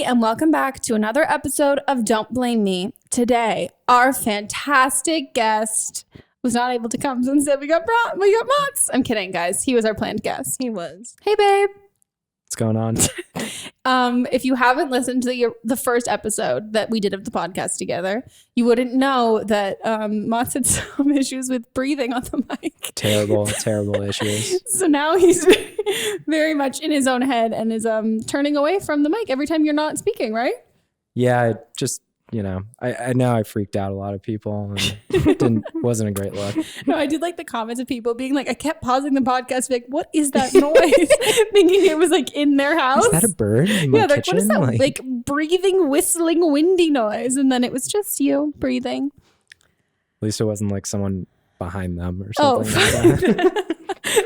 and welcome back to another episode of Don't Blame Me. Today, our fantastic guest was not able to come, so instead we got Mats. I'm kidding, guys. He was our planned guest. He was. Hey, babe. What's going on? If you haven't listened to the first episode that we did of the podcast together, you wouldn't know that Mats had some issues with breathing on the mic. Terrible issues. So now he's very much in his own head and is turning away from the mic every time you're not speaking, right? Yeah, I just, I know I freaked out a lot of people and wasn't a great look. No, I did like the comments of people being like, I kept pausing the podcast, like, what is that noise? Thinking it was like in their house. Is that a bird in my kitchen? What is that like breathing, whistling, windy noise? And then it was just you breathing. At least it wasn't like someone behind them or something like that.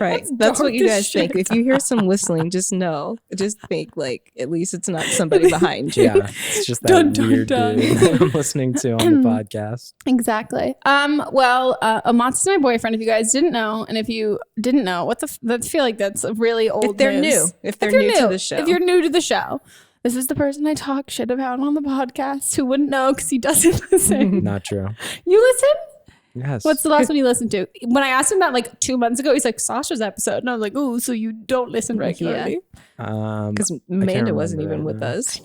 Right. That's what you guys think. If you hear some whistling, just think like at least it's not somebody behind you. Yeah, it's just that weird dude that I'm listening to on the podcast. Exactly. Mats is my boyfriend. If you guys didn't know, and if you didn't know, I feel like that's a really old. If they're news. new, if they're new to the show, if you're new to the show. This is the person I talk shit about on the podcast who wouldn't know because he doesn't listen. Not true. You listen? Yes. What's the last one you listened to? When I asked him that like 2 months ago, he's like, Sasha's episode. And I was like, oh, so you don't listen regularly? Because Amanda wasn't even with us.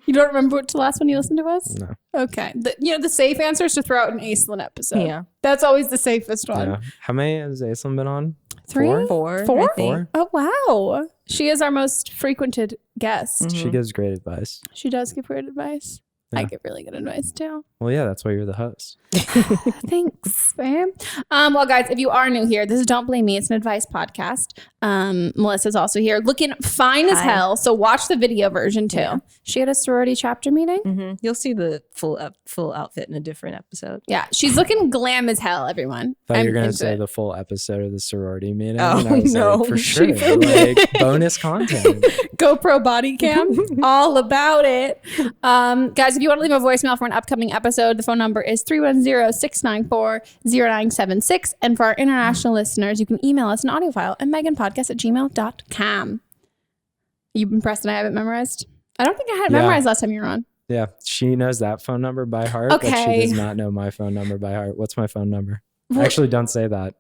You don't remember what the last one you listened to was? No. Okay. The safe answer is to throw out an Aislinn episode. Yeah. That's always the safest one. Yeah. How many has Aislinn been on? 3? Four. Oh, wow. She is our most frequented guest. Mm-hmm. She gives great advice. She does give great advice. Yeah. I give really good advice too. Well, yeah, that's why you're the host. Thanks, babe. Well, guys, if you are new here, this is Don't Blame Me. It's an advice podcast. Melissa's also here looking fine as hell. So watch the video version too. Yeah. She had a sorority chapter meeting. Mm-hmm. You'll see the full outfit in a different episode. Yeah, she's looking glam as hell, everyone. I thought you were going to say the full episode of the sorority meeting. Oh, and I was no. like, for sure. Like bonus content. GoPro body cam. All about it. Guys, if you want to leave a voicemail for an upcoming episode, the phone number is 310-694-0976. And for our international listeners, you can email us an audio file at meghanpodcast@gmail.com. You impressed that I have it memorized? I don't think I had it memorized last time you were on. Yeah, she knows that phone number by heart, but she does not know my phone number by heart. What's my phone number? Well, actually, don't say that.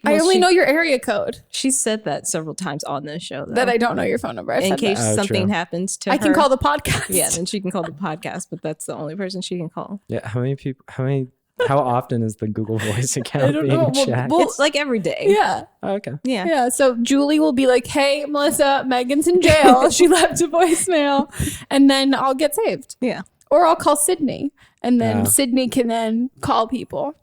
I only know your area code. She said that several times on this show. Though. That I don't know your phone number. In case something happens to her. I can call the podcast. Yeah, then she can call the podcast, but that's the only person she can call. Yeah, how often is the Google Voice account being checked? Well, it's like every day. Yeah. Oh, okay. Yeah. So Julie will be like, hey, Melissa, Megan's in jail. She left a voicemail. And then I'll get saved. Yeah. Or I'll call Sydney. And then Sydney can then call people.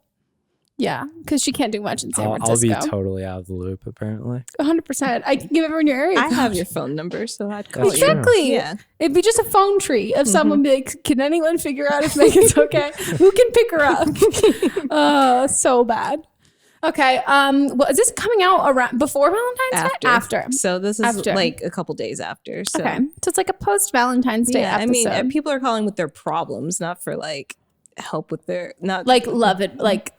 Yeah, because she can't do much in San Francisco. I'll be totally out of the loop, apparently. 100%. I can give everyone your area code. I have your phone number, so I'd call you. Exactly. Yeah. It'd be just a phone tree of someone be like, can anyone figure out if Megan's okay? Who can pick her up? So bad. Okay. Well, is this coming out around before Valentine's Day? After. So this is like a couple days after. So. Okay. So it's like a post-Valentine's Day episode. I mean, people are calling with their problems, not for like help with their, not like love it, like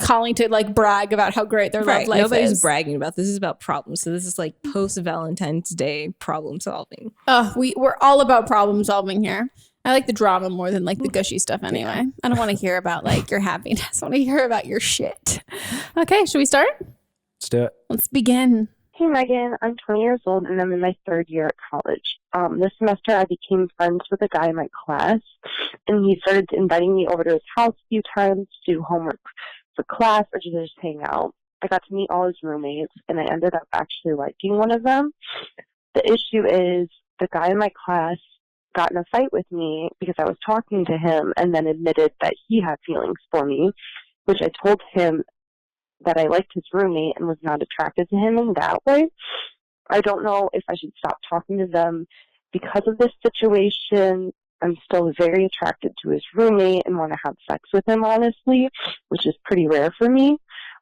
calling to like brag about how great their love life Nobody's is. bragging about this. Is about problems. So this is like post Valentine's Day problem solving. We're all about problem solving here. I like the drama more than like the gushy stuff anyway. Yeah. I don't want to hear about like your happiness. I want to hear about your shit. Okay, should we start? Let's do it. Let's begin. Hey, Megan. I'm 20 years old, and I'm in my 3rd year at college. This semester, I became friends with a guy in my class, and he started inviting me over to his house a few times to do homework for class or to just hang out. I got to meet all his roommates, and I ended up actually liking one of them. The issue is the guy in my class got in a fight with me because I was talking to him and then admitted that he had feelings for me, which I told him that I liked his roommate and was not attracted to him in that way. I don't know if I should stop talking to them because of this situation. I'm still very attracted to his roommate and want to have sex with him, honestly, which is pretty rare for me.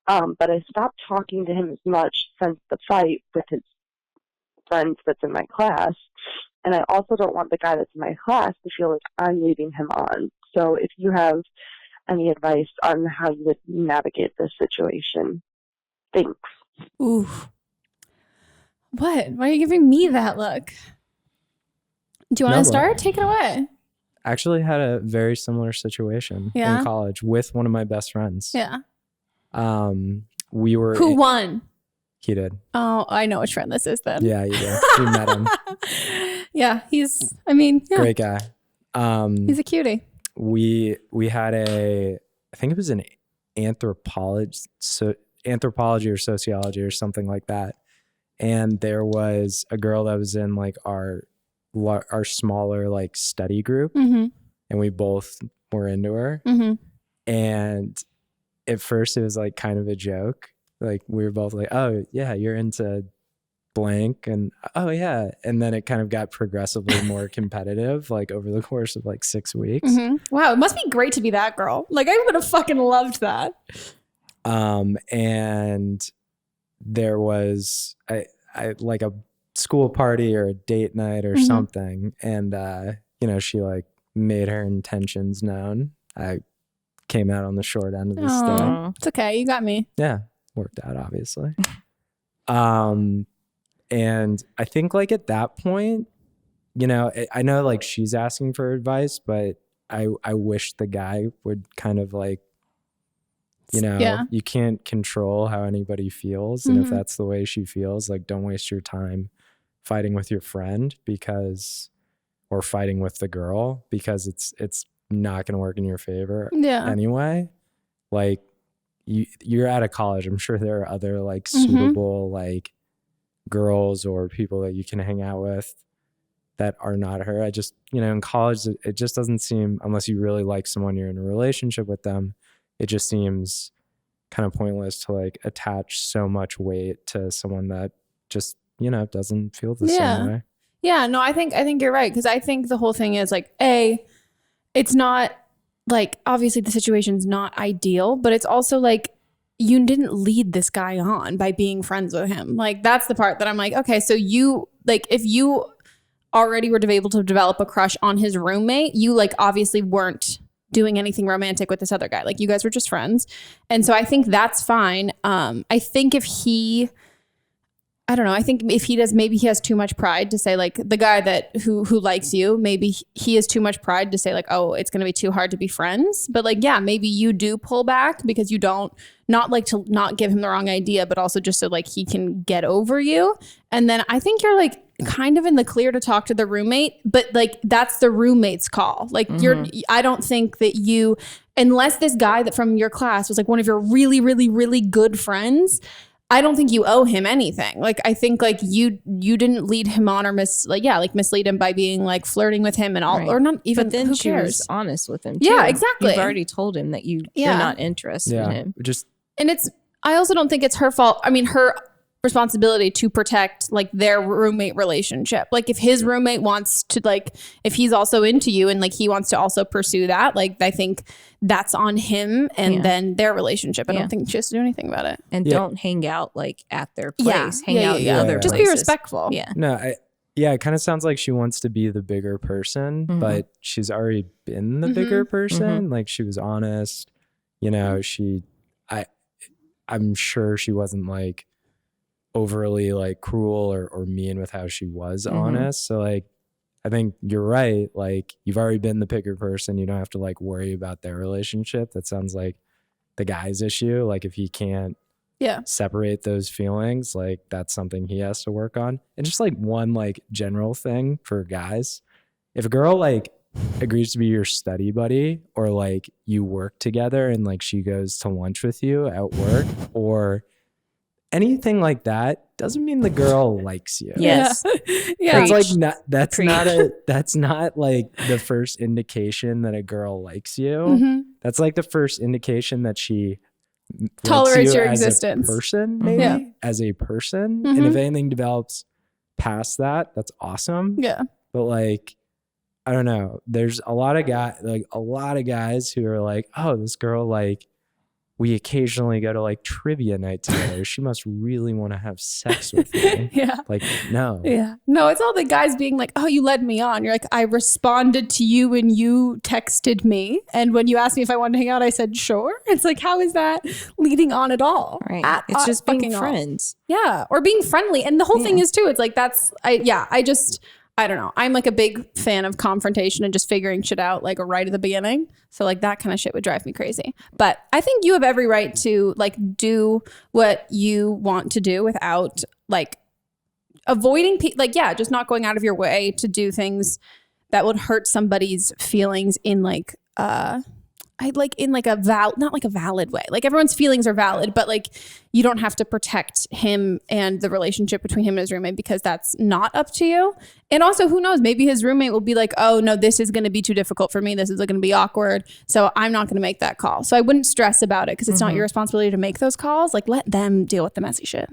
But I stopped talking to him as much since the fight with his friends that's in my class. And I also don't want the guy that's in my class to feel like I'm leading him on. So if you have any advice on how you would navigate this situation. Thanks. Ooh. What? Why are you giving me that look? Do you want to start? Take it away. Actually had a very similar situation in college with one of my best friends. Yeah. We were. Who won? He did. Oh, I know which friend this is then. Yeah, you do. You met him. Yeah, great guy. He's a cutie. We had I think it was an anthropology or sociology or something like that. And there was a girl that was in like our smaller like study group, and we both were into her. And at first it was like kind of a joke. Like we were both like, oh yeah, you're into blank, and oh yeah. And then it kind of got progressively more competitive like over the course of like 6 weeks. Wow, it must be great to be that girl. Like I would have fucking loved that. And there was I like a school party or a date night or something, and she like made her intentions known. I came out on the short end of the stick. It's okay, you got me. Yeah, worked out obviously. And I think like at that point, I know like she's asking for advice, but I wish the guy would kind of like, you can't control how anybody feels. And if that's the way she feels, like don't waste your time fighting with your friend or fighting with the girl, because it's not going to work in your favor anyway. Like you're out of college. I'm sure there are other like suitable like girls or people that you can hang out with that are not her. I just, in college, it just doesn't seem, unless you really like someone, you're in a relationship with them, it just seems kind of pointless to like attach so much weight to someone that just, doesn't feel the same way. Yeah, no, I think you're right. Cause I think the whole thing is like, it's not like, obviously the situation's not ideal, but it's also like, you didn't lead this guy on by being friends with him. Like that's the part that I'm like, okay, so you like, if you already were able to develop a crush on his roommate, you like obviously weren't doing anything romantic with this other guy. Like you guys were just friends. And so I think that's fine. I think if he does, maybe he has too much pride to say like the guy who likes you, maybe he has too much pride to say like, oh, it's going to be too hard to be friends. But like, yeah, maybe you do pull back because you don't, not like to not give him the wrong idea, but also just so like he can get over you. And then I think you're like kind of in the clear to talk to the roommate, but like that's the roommate's call. Like I don't think that unless this guy that from your class was like one of your really, really, really good friends, I don't think you owe him anything. Like, I think like you didn't lead him on or mislead him by being like flirting with him and all, right. Or not even. But then who she cares? Was honest with him too. Yeah, exactly. You've already told him that you're not interested in him. I also don't think it's her fault. I mean, her responsibility to protect like their roommate relationship. Like if his roommate wants to like, if he's also into you and like he wants to also pursue that, like I think that's on him and then their relationship. I don't think she has to do anything about it. And don't hang out like at their place. Hang out in other Just places. be respectful. Yeah. No, it kind of sounds like she wants to be the bigger person, but she's already been the bigger person. Like she was honest, I'm sure she wasn't like overly like cruel or mean with how she was honest. So like, I think you're right. Like you've already been the bigger person. You don't have to like worry about their relationship. That sounds like the guy's issue. Like if he can't separate those feelings, like that's something he has to work on. And just like one like general thing for guys, if a girl like agrees to be your study buddy or like you work together and like she goes to lunch with you at work or anything like that, doesn't mean the girl likes you. Yes. Yeah. That's not like the first indication that a girl likes you. That's like the first indication that she tolerates your as existence. A person, maybe as a person. And if anything develops past that, that's awesome. Yeah. But like, I don't know. There's a lot of guys who are like, oh, this girl, like, we occasionally go to like trivia night together. She must really want to have sex with me. Yeah. Like, no. Yeah. No, it's all the guys being like, oh, you led me on. You're like, I responded to you when you texted me. And when you asked me if I wanted to hang out, I said, sure. It's like, how is that leading on at all? Right. It's just being friends. Yeah. Or being friendly. And the whole thing is too, it's like, I don't know. I'm like a big fan of confrontation and just figuring shit out like right at the beginning. So like that kind of shit would drive me crazy. But I think you have every right to like do what you want to do without like avoiding just not going out of your way to do things that would hurt somebody's feelings in like not like a valid way. Like everyone's feelings are valid, but like you don't have to protect him and the relationship between him and his roommate because that's not up to you. And also, who knows, maybe his roommate will be like, oh no, this is going to be too difficult for me. This is going to be awkward. So I'm not going to make that call. So I wouldn't stress about it because it's not your responsibility to make those calls. Like let them deal with the messy shit.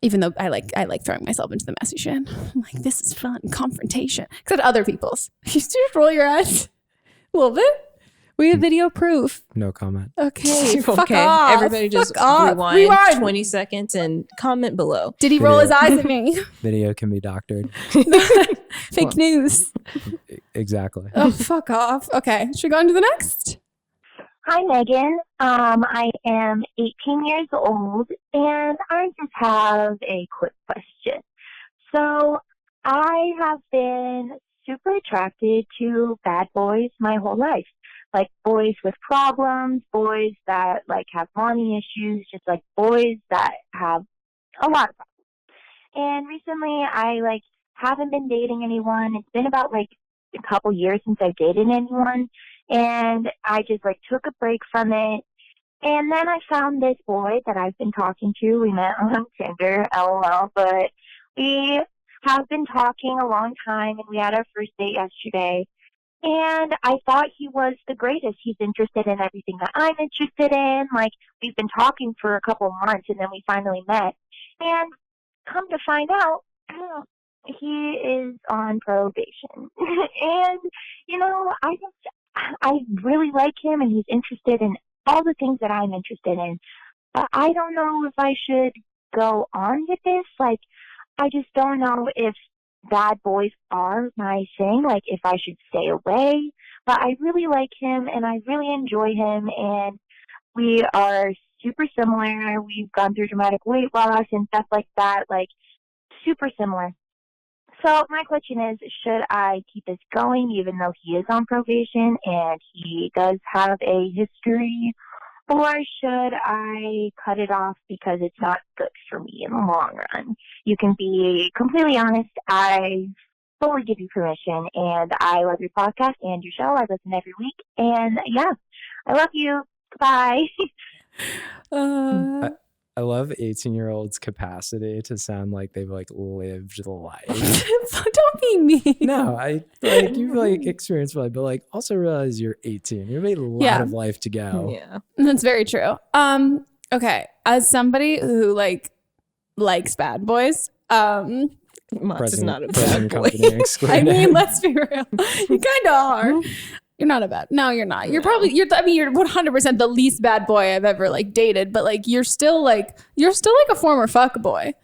Even though I like throwing myself into the messy shit. I'm like, this is fun, confrontation. Except other people's. You just roll your eyes. A little bit. We have video proof. No comment. Okay. Fuck off. Everybody just rewind 20 seconds and comment below. Did he roll his eyes at me? Video can be doctored. Fake news. Exactly. Oh, fuck off. Okay. Should we go on to the next? Hi, Megan. I am 18 years old, and I just have a quick question. So I have been super attracted to bad boys my whole life. Like boys with problems, boys that like have mommy issues, just like boys that have a lot of problems. And recently I like haven't been dating anyone. It's been about like a couple years since I've dated anyone. And I just like took a break from it. And then I found this boy that I've been talking to. We met on Tinder, LOL, but we have been talking a long time and we had our first date yesterday. And I thought he was the greatest. He's interested in everything that I'm interested in. Like, we've been talking for a couple months and then we finally met. And come to find out, he is on probation. And, you know, I really like him and he's interested in all the things that I'm interested in. But I don't know if I should go on with this. Like, I just don't know if bad boys are my thing, like if I should stay away. But I really like him and I really enjoy him, and we are super similar. We've gone through dramatic weight loss and stuff like that, like super similar. So my question is, should I keep this going even though he is on probation and he does have a history, or should I cut it off because it's not good for me in the long run? You can be completely honest. I fully give you permission, and I love your podcast and your show. I listen every week, and yeah, I love you. Goodbye. I love 18-year-olds' capacity to sound like they've like lived the life. Don't be mean. No, you've like experienced life, but like also realize you're 18. You have a lot of life to go. Yeah, that's very true. Okay, as somebody who like likes bad boys, Mott's is not a bad boy. I mean, let's be real. You kind of are. You're not a bad. No, you're not. You're probably. You're 100% the least bad boy I've ever like dated. But like, you're still like a former fuck boy.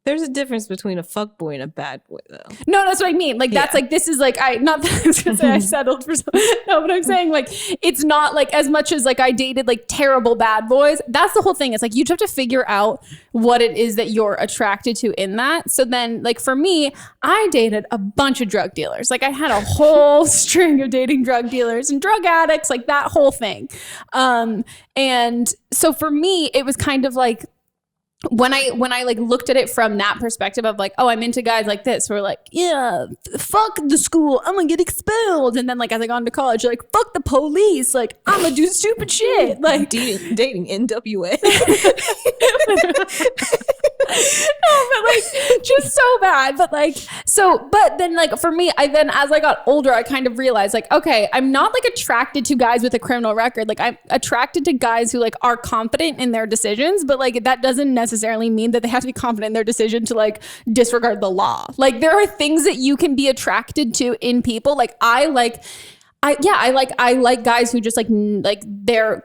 There's a difference between a fuck boy and a bad boy, though. No, that's what I mean. Like, that's like, this is like, not that I was gonna say I settled for something. No, but I'm saying like, it's not like as much as like I dated like terrible bad boys. That's the whole thing. It's like, you just have to figure out what it is that you're attracted to in that. So then like for me, I dated a bunch of drug dealers. Like I had a whole string of dating drug dealers and drug addicts, like that whole thing. And so for me, it was kind of like, when I like looked at it from that perspective of like, oh, I'm into guys like this, who are like, yeah, fuck the school, I'm gonna get expelled. And then like as I got into college, like, fuck the police, like I'm gonna do stupid shit, like dating NWA. No, but like just so bad. But like but then like for me, as I got older, I kind of realized like, okay, I'm not like attracted to guys with a criminal record. Like I'm attracted to guys who like are confident in their decisions, but like that doesn't necessarily mean that they have to be confident in their decision to like disregard the law. Like there are things that you can be attracted to in people. Like I like guys who just like they're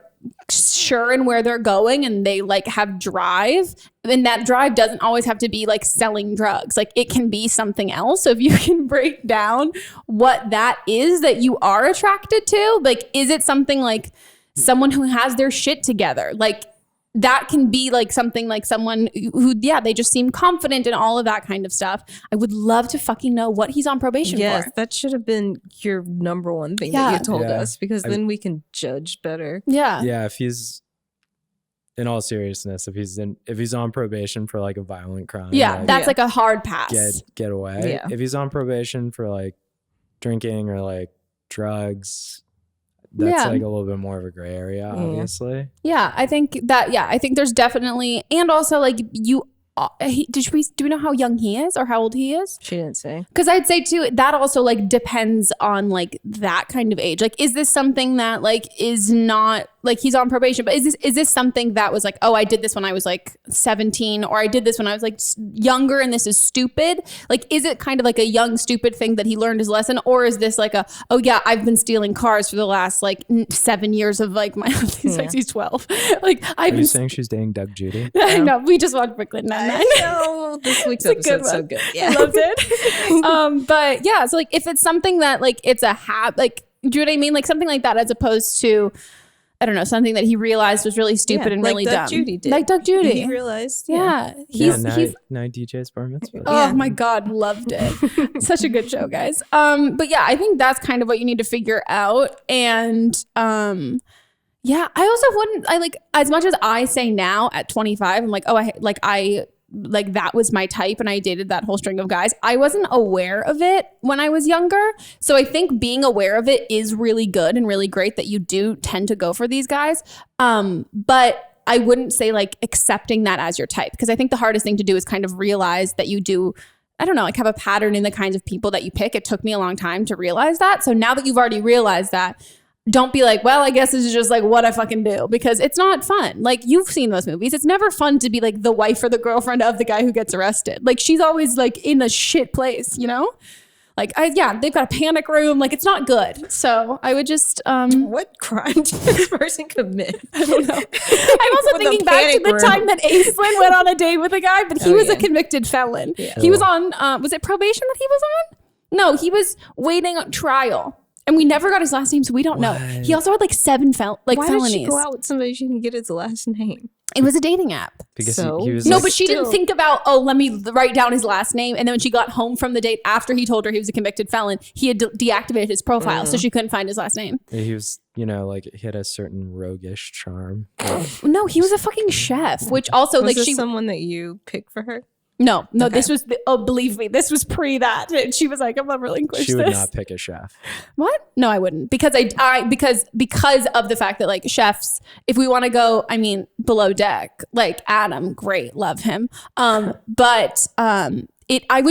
sure in where they're going and they like have drive, and that drive doesn't always have to be like selling drugs. Like it can be something else. So if you can break down what that is that you are attracted to, like is it something like someone who has their shit together? Like that can be like something like someone who, they just seem confident and all of that kind of stuff. I would love to fucking know what he's on probation for. Yes, that should have been your number one thing that you told us, because then we can judge better. Yeah. Yeah, if he's, in all seriousness, if he's on probation for like a violent crime, that's like a hard pass. Get away. Yeah. If he's on probation for like drinking or like drugs, that's like a little bit more of a gray area, obviously. Yeah, I think there's definitely, and also like do we know how young he is or how old he is? She didn't say. Because I'd say too, that also like depends on like that kind of age. Like, is this something that like is not like he's on probation, but is this something that was like, oh, I did this when I was like 17, or I did this when I was like younger and this is stupid? Like, is it kind of like a young stupid thing that he learned his lesson, or is this like oh yeah, I've been stealing cars for the last like 7 years of like my he's 12. Like, Are you saying she's dating Doug Judy? I know, we just watched Brooklyn Nine-Nine. I know, this week's episode's so good. Yeah, loved it. But yeah, so like if it's something that like it's a like, do you know what I mean? Like something like that, as opposed to, I don't know, something that he realized was really stupid and like really Doug dumb. Judy did. Like Doug Judy. He realized. Yeah. He's now DJ's bar mitzvah. Oh my God, loved it. Such a good show, guys. But yeah, I think that's kind of what you need to figure out. And yeah, I also wouldn't, I like, as much as I say now at 25, I'm like, oh, I that was my type and I dated that whole string of guys. I wasn't aware of it when I was younger. So I think being aware of it is really good and really great that you do tend to go for these guys. But I wouldn't say like accepting that as your type, because I think the hardest thing to do is kind of realize that you do, I don't know, like have a pattern in the kinds of people that you pick. It took me a long time to realize that. So now that you've already realized that, don't be like, well, I guess this is just like what I fucking do, because it's not fun. Like, you've seen those movies. It's never fun to be like the wife or the girlfriend of the guy who gets arrested. Like, she's always like in a shit place, you know? Like, they've got a panic room. Like, it's not good. So I would just... what crime did this person commit? I don't know. I'm also thinking back to the time that Aislinn went on a date with a guy, but he was a convicted felon. Yeah. He was on... was it probation that he was on? No, he was waiting on trial. And we never got his last name, so we don't know. He also had like 7 felonies. Why did she go out with somebody she didn't get his last name? It was a dating app. Because so? he was no, like, but she didn't think about, oh, let me write down his last name. And then when she got home from the date after he told her he was a convicted felon, he had deactivated his profile, so she couldn't find his last name. He was, like he had a certain roguish charm. No, he was a fucking chef, which also was like this someone that you picked for her? No, okay. This was, believe me, this was pre that. And she was like, I'm not relinquish She would not pick a chef. What? No, I wouldn't. Because because of the fact that like chefs, if we want to go, I mean, below deck, like Adam, great, love him. I would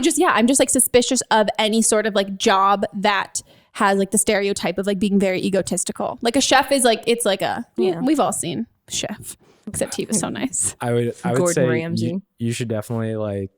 just, I'm just like suspicious of any sort of like job that has like the stereotype of like being very egotistical. Like a chef is like, it's like we've all seen chef. Except he was so nice. I would Gordon say Ramsay. You should definitely like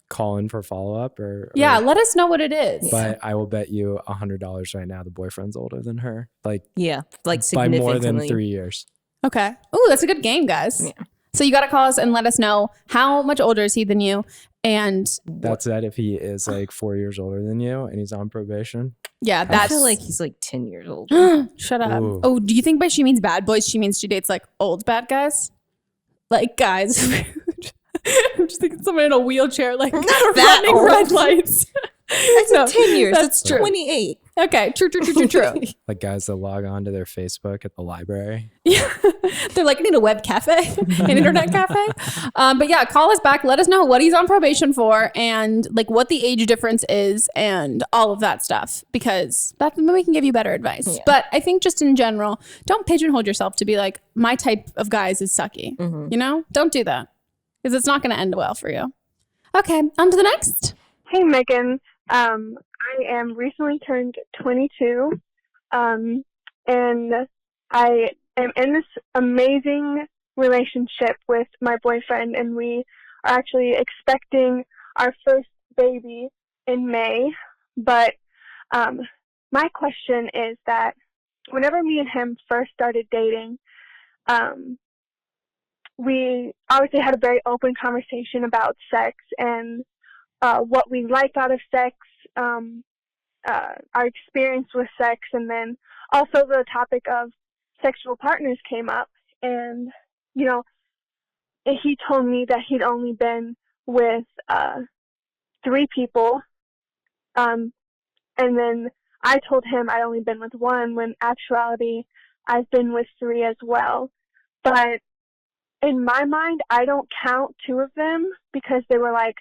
call in for follow-up or let us know what it is. But I will bet you $100 right now the boyfriend's older than her. Like significantly. by more than 3 years. Okay. Oh, that's a good game, guys. Yeah. So you got to call us and let us know how much older is he than you. And that's that if he is like 4 years older than you and he's on probation. Yeah, that's... I feel like he's like 10 years older. Shut up. Ooh. Oh, do you think by she means bad boys, she means she dates like old bad guys? Like guys. I'm just thinking someone in a wheelchair like running red lights. That's 10 years. That's true. 28. Okay, true. Like guys that log on to their Facebook at the library. Yeah, they're like, I need a web cafe, an internet cafe. But yeah, call us back. Let us know what he's on probation for and like what the age difference is and all of that stuff, because that's when we can give you better advice. Yeah. But I think just in general, don't pigeonhole yourself to be like, my type of guys is sucky. Mm-hmm. You know, don't do that because it's not going to end well for you. Okay, on to the next. Hey, Megan. I am recently turned 22, and I am in this amazing relationship with my boyfriend, and we are actually expecting our first baby in May. But my question is that whenever me and him first started dating, we obviously had a very open conversation about sex and what we like out of sex, our experience with sex, and then also the topic of sexual partners came up. And you know, he told me that he'd only been with 3 people, and then I told him I'd only been with 1, when actuality I've been with 3 as well. But in my mind, I don't count 2 of them because they were like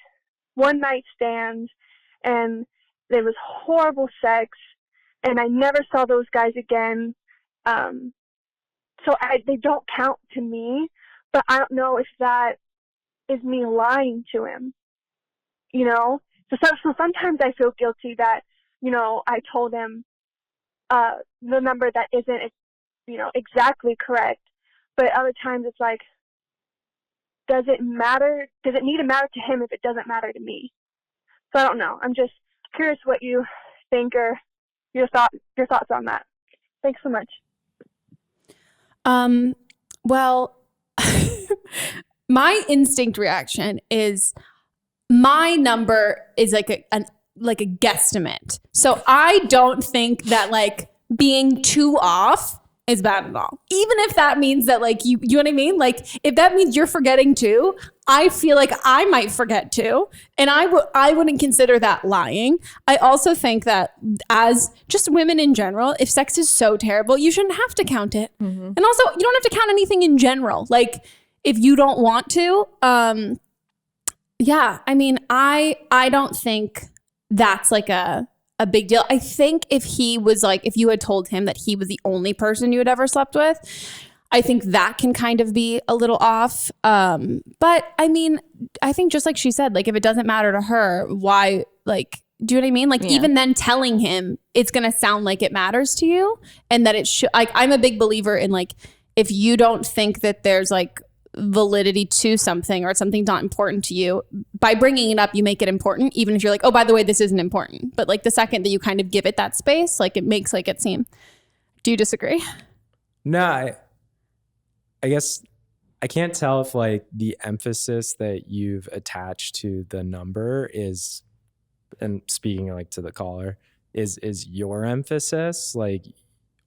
one night stands, and there was horrible sex, and I never saw those guys again. So they don't count to me, but I don't know if that is me lying to him, you know? So sometimes I feel guilty that, you know, I told him the number that isn't, you know, exactly correct. But other times it's like, does it matter? Does it need to matter to him if it doesn't matter to me? So I don't know. I'm just curious what you think or your thoughts on that. Thanks so much. Well, my instinct reaction is my number is like a guesstimate. So I don't think that like being 2 off is bad at all. Even if that means that like you know what I mean? Like if that means you're forgetting 2, I feel like I might forget 2, and I wouldn't consider that lying. I also think that as just women in general, if sex is so terrible, you shouldn't have to count it. Mm-hmm. And also you don't have to count anything in general. Like if you don't want to, yeah, I mean, I don't think that's like a big deal. I think if he was like, if you had told him that he was the only person you had ever slept with, I think that can kind of be a little off. But I mean, I think just like she said, like if it doesn't matter to her, why, like, do you know what I mean? Like even then telling him, it's going to sound like it matters to you, and that it should, like, I'm a big believer in like, if you don't think that there's like validity to something or something's not important to you, by bringing it up you make it important, even if you're like, oh, by the way, this isn't important. But like the second that you kind of give it that space, like it makes like it seem. Do you disagree? No, I guess I can't tell if like the emphasis that you've attached to the number is, and speaking like to the caller, is your emphasis, like,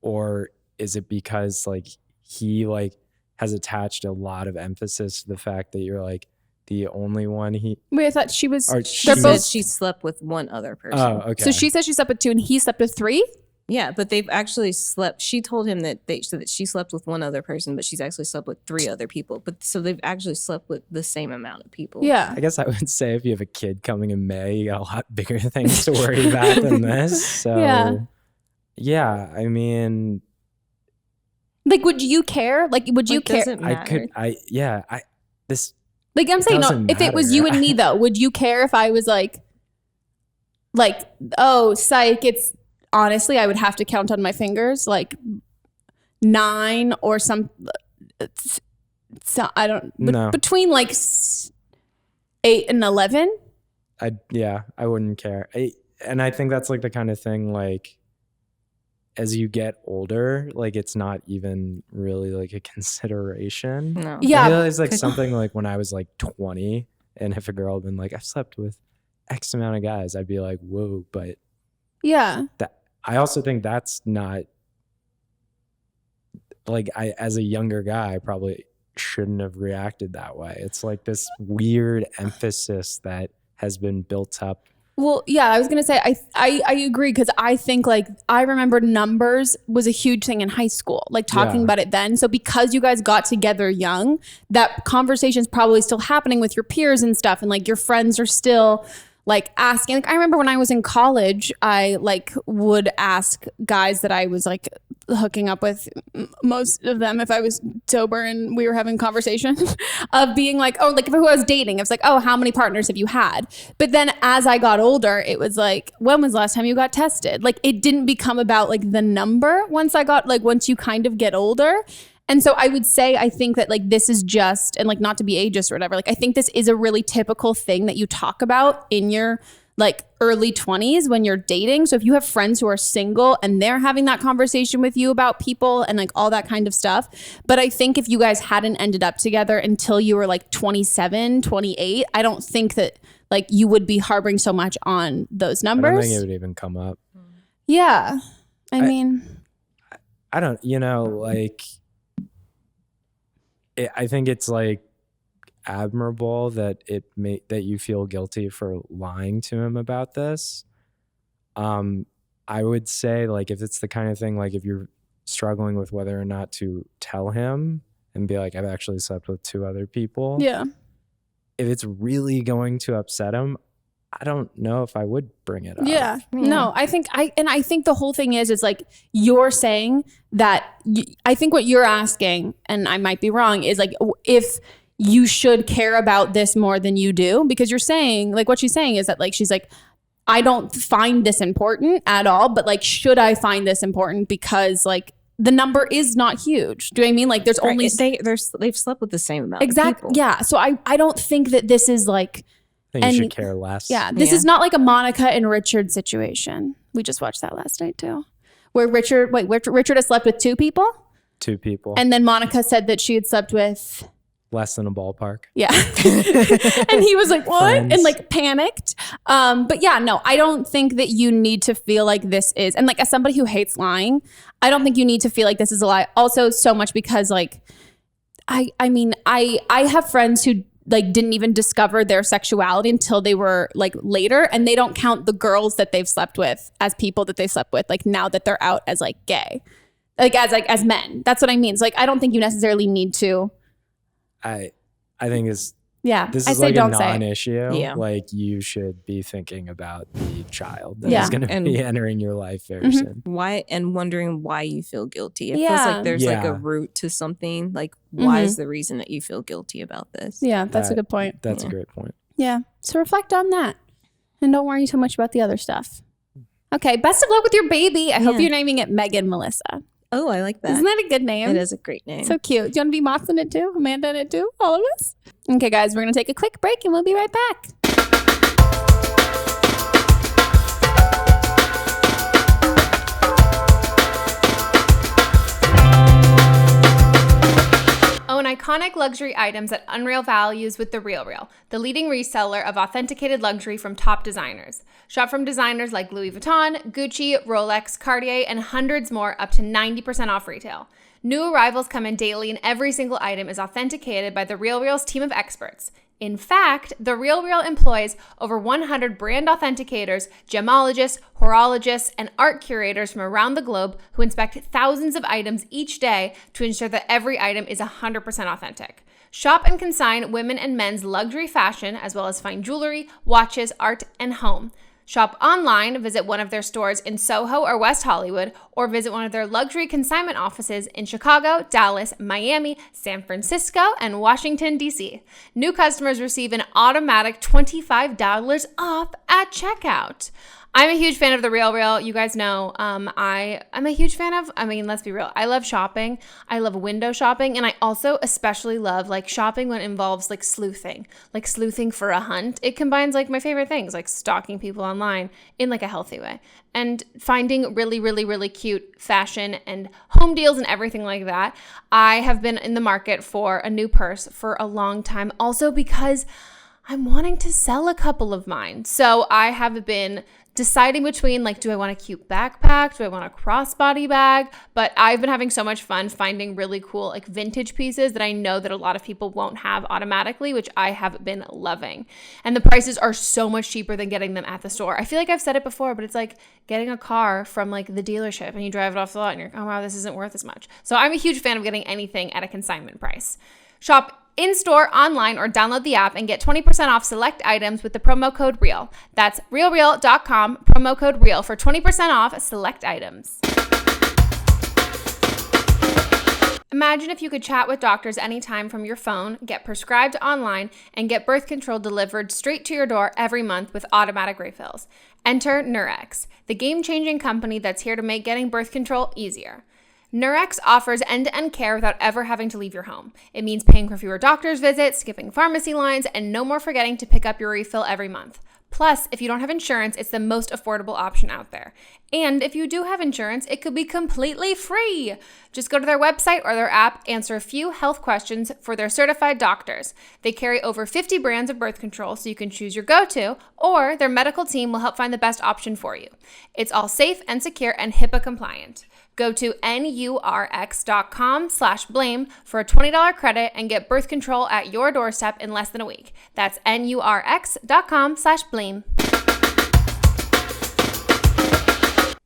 or is it because like he like has attached a lot of emphasis to the fact that you're like the only one he... Wait, I thought she was... She said she slept with 1 other person. Oh, okay. So she said she slept with 2 and he slept with 3? Yeah, but they've actually slept... She told him that she slept with 1 other person, but she's actually slept with 3 other people. But so they've actually slept with the same amount of people. Yeah. I guess I would say if you have a kid coming in May, you got a lot bigger things to worry about than this. So yeah, I mean... Like, would you care? Like, would you care? This. Like, I'm saying, no, if it was you and me, though, would you care if I was like, oh, psych, it's, honestly, I would have to count on my fingers, like 9 or some, so I don't, no. Between like 8 and 11? I wouldn't care. And I think that's like the kind of thing, like, as you get older, like it's not even really like a consideration. No. Yeah. I realized like something like when I was like 20, and if a girl had been like, I've slept with X amount of guys, I'd be like, whoa. But yeah, I also think that's not like, as a younger guy, I probably shouldn't have reacted that way. It's like this weird emphasis that has been built up. Well, yeah, I was going to say, I agree, because I think like I remember numbers was a huge thing in high school, like talking about it then. So because you guys got together young, that conversation's probably still happening with your peers and stuff. And like your friends are still like asking. Like I remember when I was in college, I like would ask guys that I was like hooking up with, most of them if I was sober and we were having conversations of being like, oh, like who I was dating, I was like, oh, how many partners have you had? But then as I got older, it was like, when was the last time you got tested? Like it didn't become about like the number once you kind of get older. And so I would say, I think that like this is just, and like not to be ageist or whatever, like I think this is a really typical thing that you talk about in your like early 20s when you're dating. So if you have friends who are single and they're having that conversation with you about people and like all that kind of stuff. But I think if you guys hadn't ended up together until you were like 27, 28, I don't think that like you would be harboring so much on those numbers. I don't think it would even come up. Yeah. I mean, I don't, like I think it's like admirable that that you feel guilty for lying to him about this. I would say, like, if it's the kind of thing, like if you're struggling with whether or not to tell him and be like, I've actually slept with 2 other people. Yeah. If it's really going to upset him, I don't know if I would bring it up. Yeah. No, I think the whole thing is like, you're saying that I think what you're asking, and I might be wrong, is like, if you should care about this more than you do, because you're saying, like, what she's saying is that, like, she's like, I don't find this important at all, but like, should I find this important? Because like the number is not huge. Do you know what I mean? Like there's only they've slept with the same amount. Exactly. Of people. Yeah. So I don't think that this is like, I think you should care less. Yeah. This is not like a Monica and Richard situation. We just watched that last night too, where Richard has slept with 2 people. 2 people. And then Monica said that she had slept with less than a ballpark. Yeah. And he was like, what? Friends. And like panicked. But yeah, no, I don't think that you need to feel like this is, and like as somebody who hates lying, I don't think you need to feel like this is a lie. Also so much because like, I mean, I have friends who like didn't even discover their sexuality until they were like later, and they don't count the girls that they've slept with as people that they slept with, like now that they're out as like gay, as men. That's what I mean. It's like, I don't think you necessarily need to. I think this I is say like a don't say. non-issue. Yeah. Like you should be thinking about the child that is going to be entering your life very soon. Why, and wondering why you feel guilty. It feels Yeah. like there's like Yeah. a root to something. Like, why is the reason that you feel guilty about this? Yeah, that's a good point. That's a great point. Yeah. So reflect on that and don't worry so much about the other stuff. Okay. Best of luck with your baby. I hope you're naming it Meghan Melissa. Oh, I like that. Isn't that a good name? It is a great name. So cute. Do you want to be Mott's in it too? Amanda in it too? All of us? Okay, guys, we're going to take a quick break and we'll be right back. Own iconic luxury items at unreal values with The RealReal, the leading reseller of authenticated luxury from top designers. Shop from designers like Louis Vuitton, Gucci, Rolex, Cartier, and hundreds more, up to 90% off retail. New arrivals come in daily, and every single item is authenticated by The RealReal's team of experts. In fact, The RealReal employs over 100 brand authenticators, gemologists, horologists, and art curators from around the globe who inspect thousands of items each day to ensure that every item is 100% authentic. Shop and consign women and men's luxury fashion, as well as fine jewelry, watches, art, and home. Shop online, visit one of their stores in Soho or West Hollywood, or visit one of their luxury consignment offices in Chicago, Dallas, Miami, San Francisco, and Washington, D.C. New customers receive an automatic $25 off at checkout. I'm a huge fan of The RealReal. You guys know I'm a huge fan of, let's be real. I love shopping. I love window shopping. And I also especially love like shopping when it involves like sleuthing for a hunt. It combines like my favorite things, like stalking people online in like a healthy way and finding really, really, really cute fashion and home deals and everything like that. I have been in the market for a new purse for a long time, also because I'm wanting to sell a couple of mine. So I have been deciding between like, do I want a cute backpack? Do I want a crossbody bag? But I've been having so much fun finding really cool like vintage pieces that I know that a lot of people won't have automatically, which I have been loving. And the prices are so much cheaper than getting them at the store. I feel like I've said it before, but it's like getting a car from like the dealership and you drive it off the lot and you're like, oh wow, this isn't worth as much. So I'm a huge fan of getting anything at a consignment price. Shop in-store, online, or download the app and get 20% off select items with the promo code REAL. That's realreal.com, promo code REAL for 20% off select items. Imagine if you could chat with doctors anytime from your phone, get prescribed online, and get birth control delivered straight to your door every month with automatic refills. Enter Nurx, the game-changing company that's here to make getting birth control easier. Nurx offers end-to-end care without ever having to leave your home. It means paying for fewer doctor's visits, skipping pharmacy lines, and no more forgetting to pick up your refill every month. Plus, if you don't have insurance, it's the most affordable option out there. And if you do have insurance, it could be completely free. Just go to their website or their app, answer a few health questions for their certified doctors. They carry over 50 brands of birth control, so you can choose your go-to, or their medical team will help find the best option for you. It's all safe and secure and HIPAA compliant. Go to nurx.com/blame for a $20 credit and get birth control at your doorstep in less than a week. That's nurx.com/blame.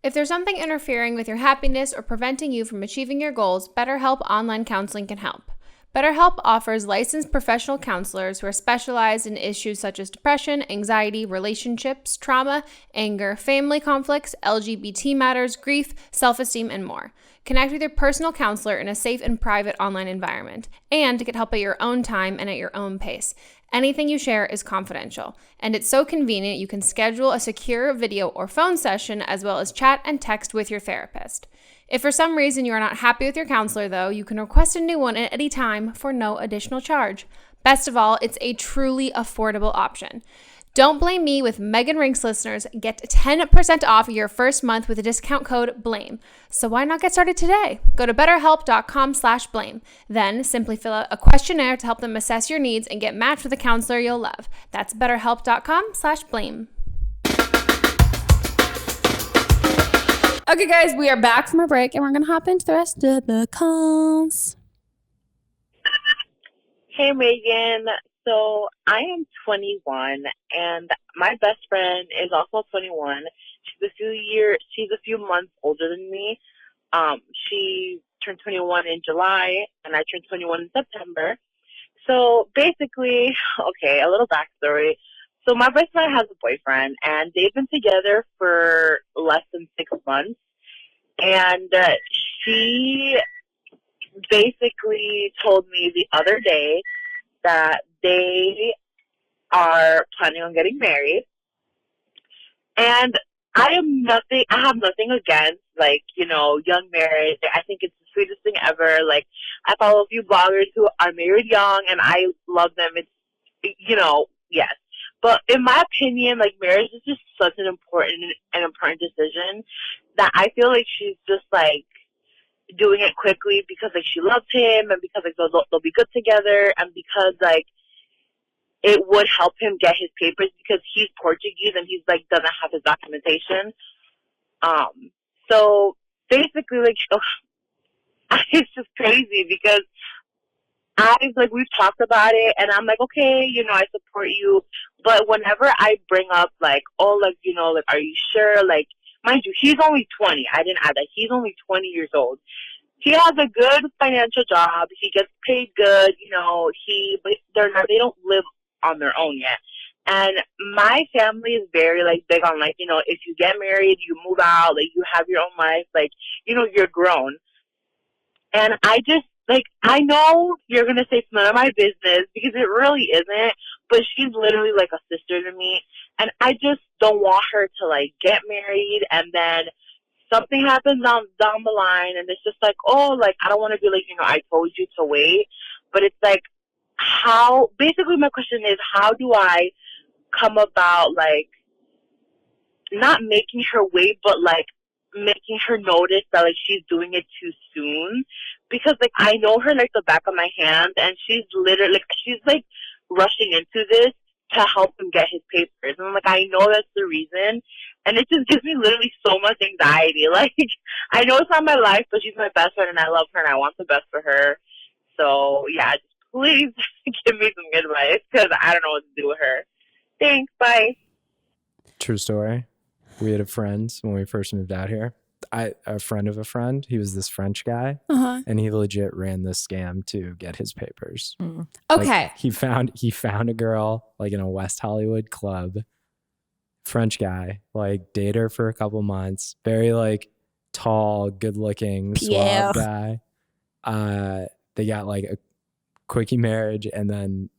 If there's something interfering with your happiness or preventing you from achieving your goals, Betterhelp Online Counseling can help. Betterhelp offers licensed professional counselors who are specialized in issues such as depression, anxiety, relationships, trauma, anger, family conflicts, LGBT matters, grief, self-esteem, and more. Connect with your personal counselor in a safe and private online environment, and get help at your own time and at your own pace. Anything you share is confidential, and it's so convenient you can schedule a secure video or phone session as well as chat and text with your therapist. If for some reason you are not happy with your counselor, though, you can request a new one at any time for no additional charge. Best of all, it's a truly affordable option. Don't blame me with Meghan Rienks listeners. Get 10% off your first month with the discount code BLAME. So why not get started today? Go to betterhelp.com/blame. Then simply fill out a questionnaire to help them assess your needs and get matched with a counselor you'll love. That's betterhelp.com/blame. Okay, guys, we are back from our break and we're going to hop into the rest of the calls. Hey, Megan. So I am 21, and my best friend is also 21. She's a few months older than me. She turned 21 in July, and I turned 21 in September. So basically, okay, a little backstory. So my best friend has a boyfriend, and they've been together for less than 6 months. And she basically told me the other day that they are planning on getting married. And I have nothing against, young marriage. I think it's the sweetest thing ever. I follow a few bloggers who are married young, and I love them. It's, yes. But in my opinion, marriage is just such an important decision that I feel like she's just, doing it quickly because, she loves him, and because, they'll be good together, and because, it would help him get his papers because he's Portuguese and he's doesn't have his documentation. So basically, it's just crazy because we've talked about it, and I'm okay, I support you. But whenever I bring up are you sure? Mind you, he's only 20. I didn't add that. He's only 20 years old. He has a good financial job. He gets paid good. But they don't live on their own yet. And my family is very big on if you get married, you move out, you have your own life, you're grown. And I just I know you're gonna say it's none of my business because it really isn't, but she's literally a sister to me, and I just don't want her to get married and then something happens down the line, and it's just I don't want to be I told you to wait, but it's how, basically my question is, how do I come about not making her wait, but making her notice that she's doing it too soon? Because I know her the back of my hand, and she's literally she's rushing into this to help him get his papers, and I know that's the reason, and it just gives me literally so much anxiety. I know it's not my life, but she's my best friend, and I love her, and I want the best for her. So yeah, just please give me some advice because I don't know what to do with her. Thanks. Bye. True story. We had a friend when we first moved out here. A friend of a friend. He was this French guy, and he legit ran this scam to get his papers. Mm. Okay. He found a girl in a West Hollywood club. French guy, dated her for a couple months. Very tall, good looking, suave guy. They got a quickie marriage and then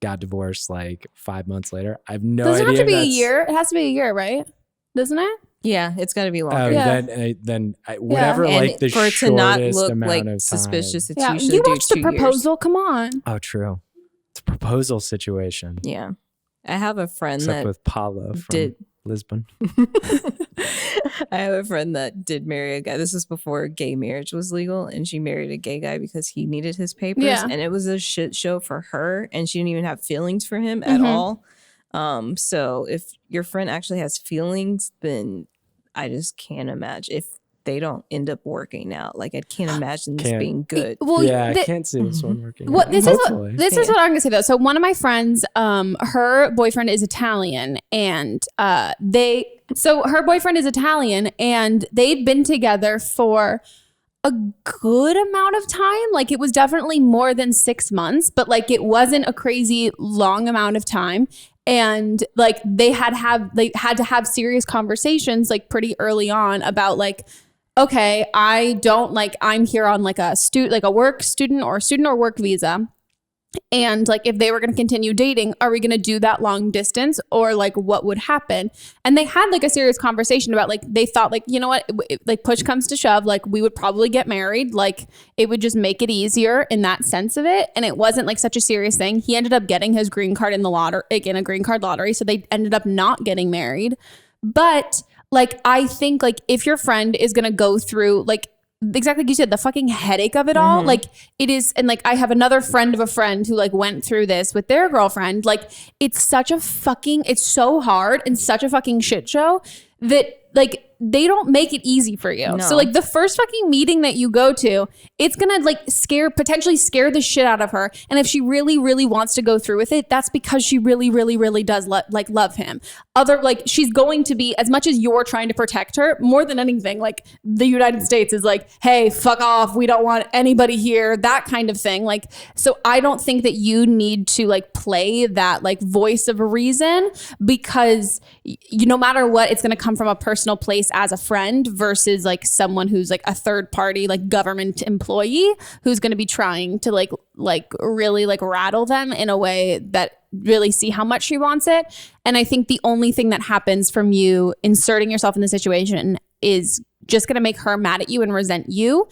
got divorced 5 months later. I have no idea. Doesn't have to be a year. It has to be a year, right? Doesn't it? Yeah, it's got to be longer. Then whatever, the for it shortest to not look amount of suspicious, time. it's You usually watched the proposal. Years. Come on. Oh, true. It's a proposal situation. Yeah, I have a friend Except that with Paulo Lisbon. I have a friend that did marry a guy. This was before gay marriage was legal, and she married a gay guy because he needed his papers. Yeah. And it was a shit show for her, and she didn't even have feelings for him at all. So if your friend actually has feelings, then I just can't imagine if they don't end up working out. Like, I can't imagine this being good. Well, yeah, I can't see this one working well, out. this is what I'm gonna say though. So one of my friends, her boyfriend is Italian, and her boyfriend is Italian, and they'd been together for a good amount of time. Like, it was definitely more than 6 months, but like it wasn't a crazy long amount of time. And like they had to have serious conversations like pretty early on about like, okay, I'm here on like a student or work visa. And like, if they were going to continue dating, are we going to do that long distance, or like what would happen? And they had like a serious conversation about like, they thought like, you know what, like push comes to shove, like we would probably get married. Like it would just make it easier in that sense of it. And it wasn't like such a serious thing. He ended up getting his green card in the lottery, in a green card lottery. So they ended up not getting married. But like, I think like if your friend is going to go through like, exactly like you said, the fucking headache of it all, like it is. And like, I have another friend of a friend who like went through this with their girlfriend. Like, it's so hard and such a fucking shit show that like they don't make it easy for you. No. So like the first fucking meeting that you go to, it's gonna like potentially scare the shit out of her. And if she really, really wants to go through with it, that's because she really, really, really does love him. She's going to be, as much as you're trying to protect her, more than anything, like the United States is like, hey, fuck off, we don't want anybody here, that kind of thing. Like, so I don't think that you need to like play that like voice of reason, because no matter what, it's gonna come from a personal place as a friend versus like someone who's like a third party, like government employee, who's going to be trying to like really like rattle them in a way that really see how much she wants it. And I think the only thing that happens from you inserting yourself in the situation is just going to make her mad at you and resent you.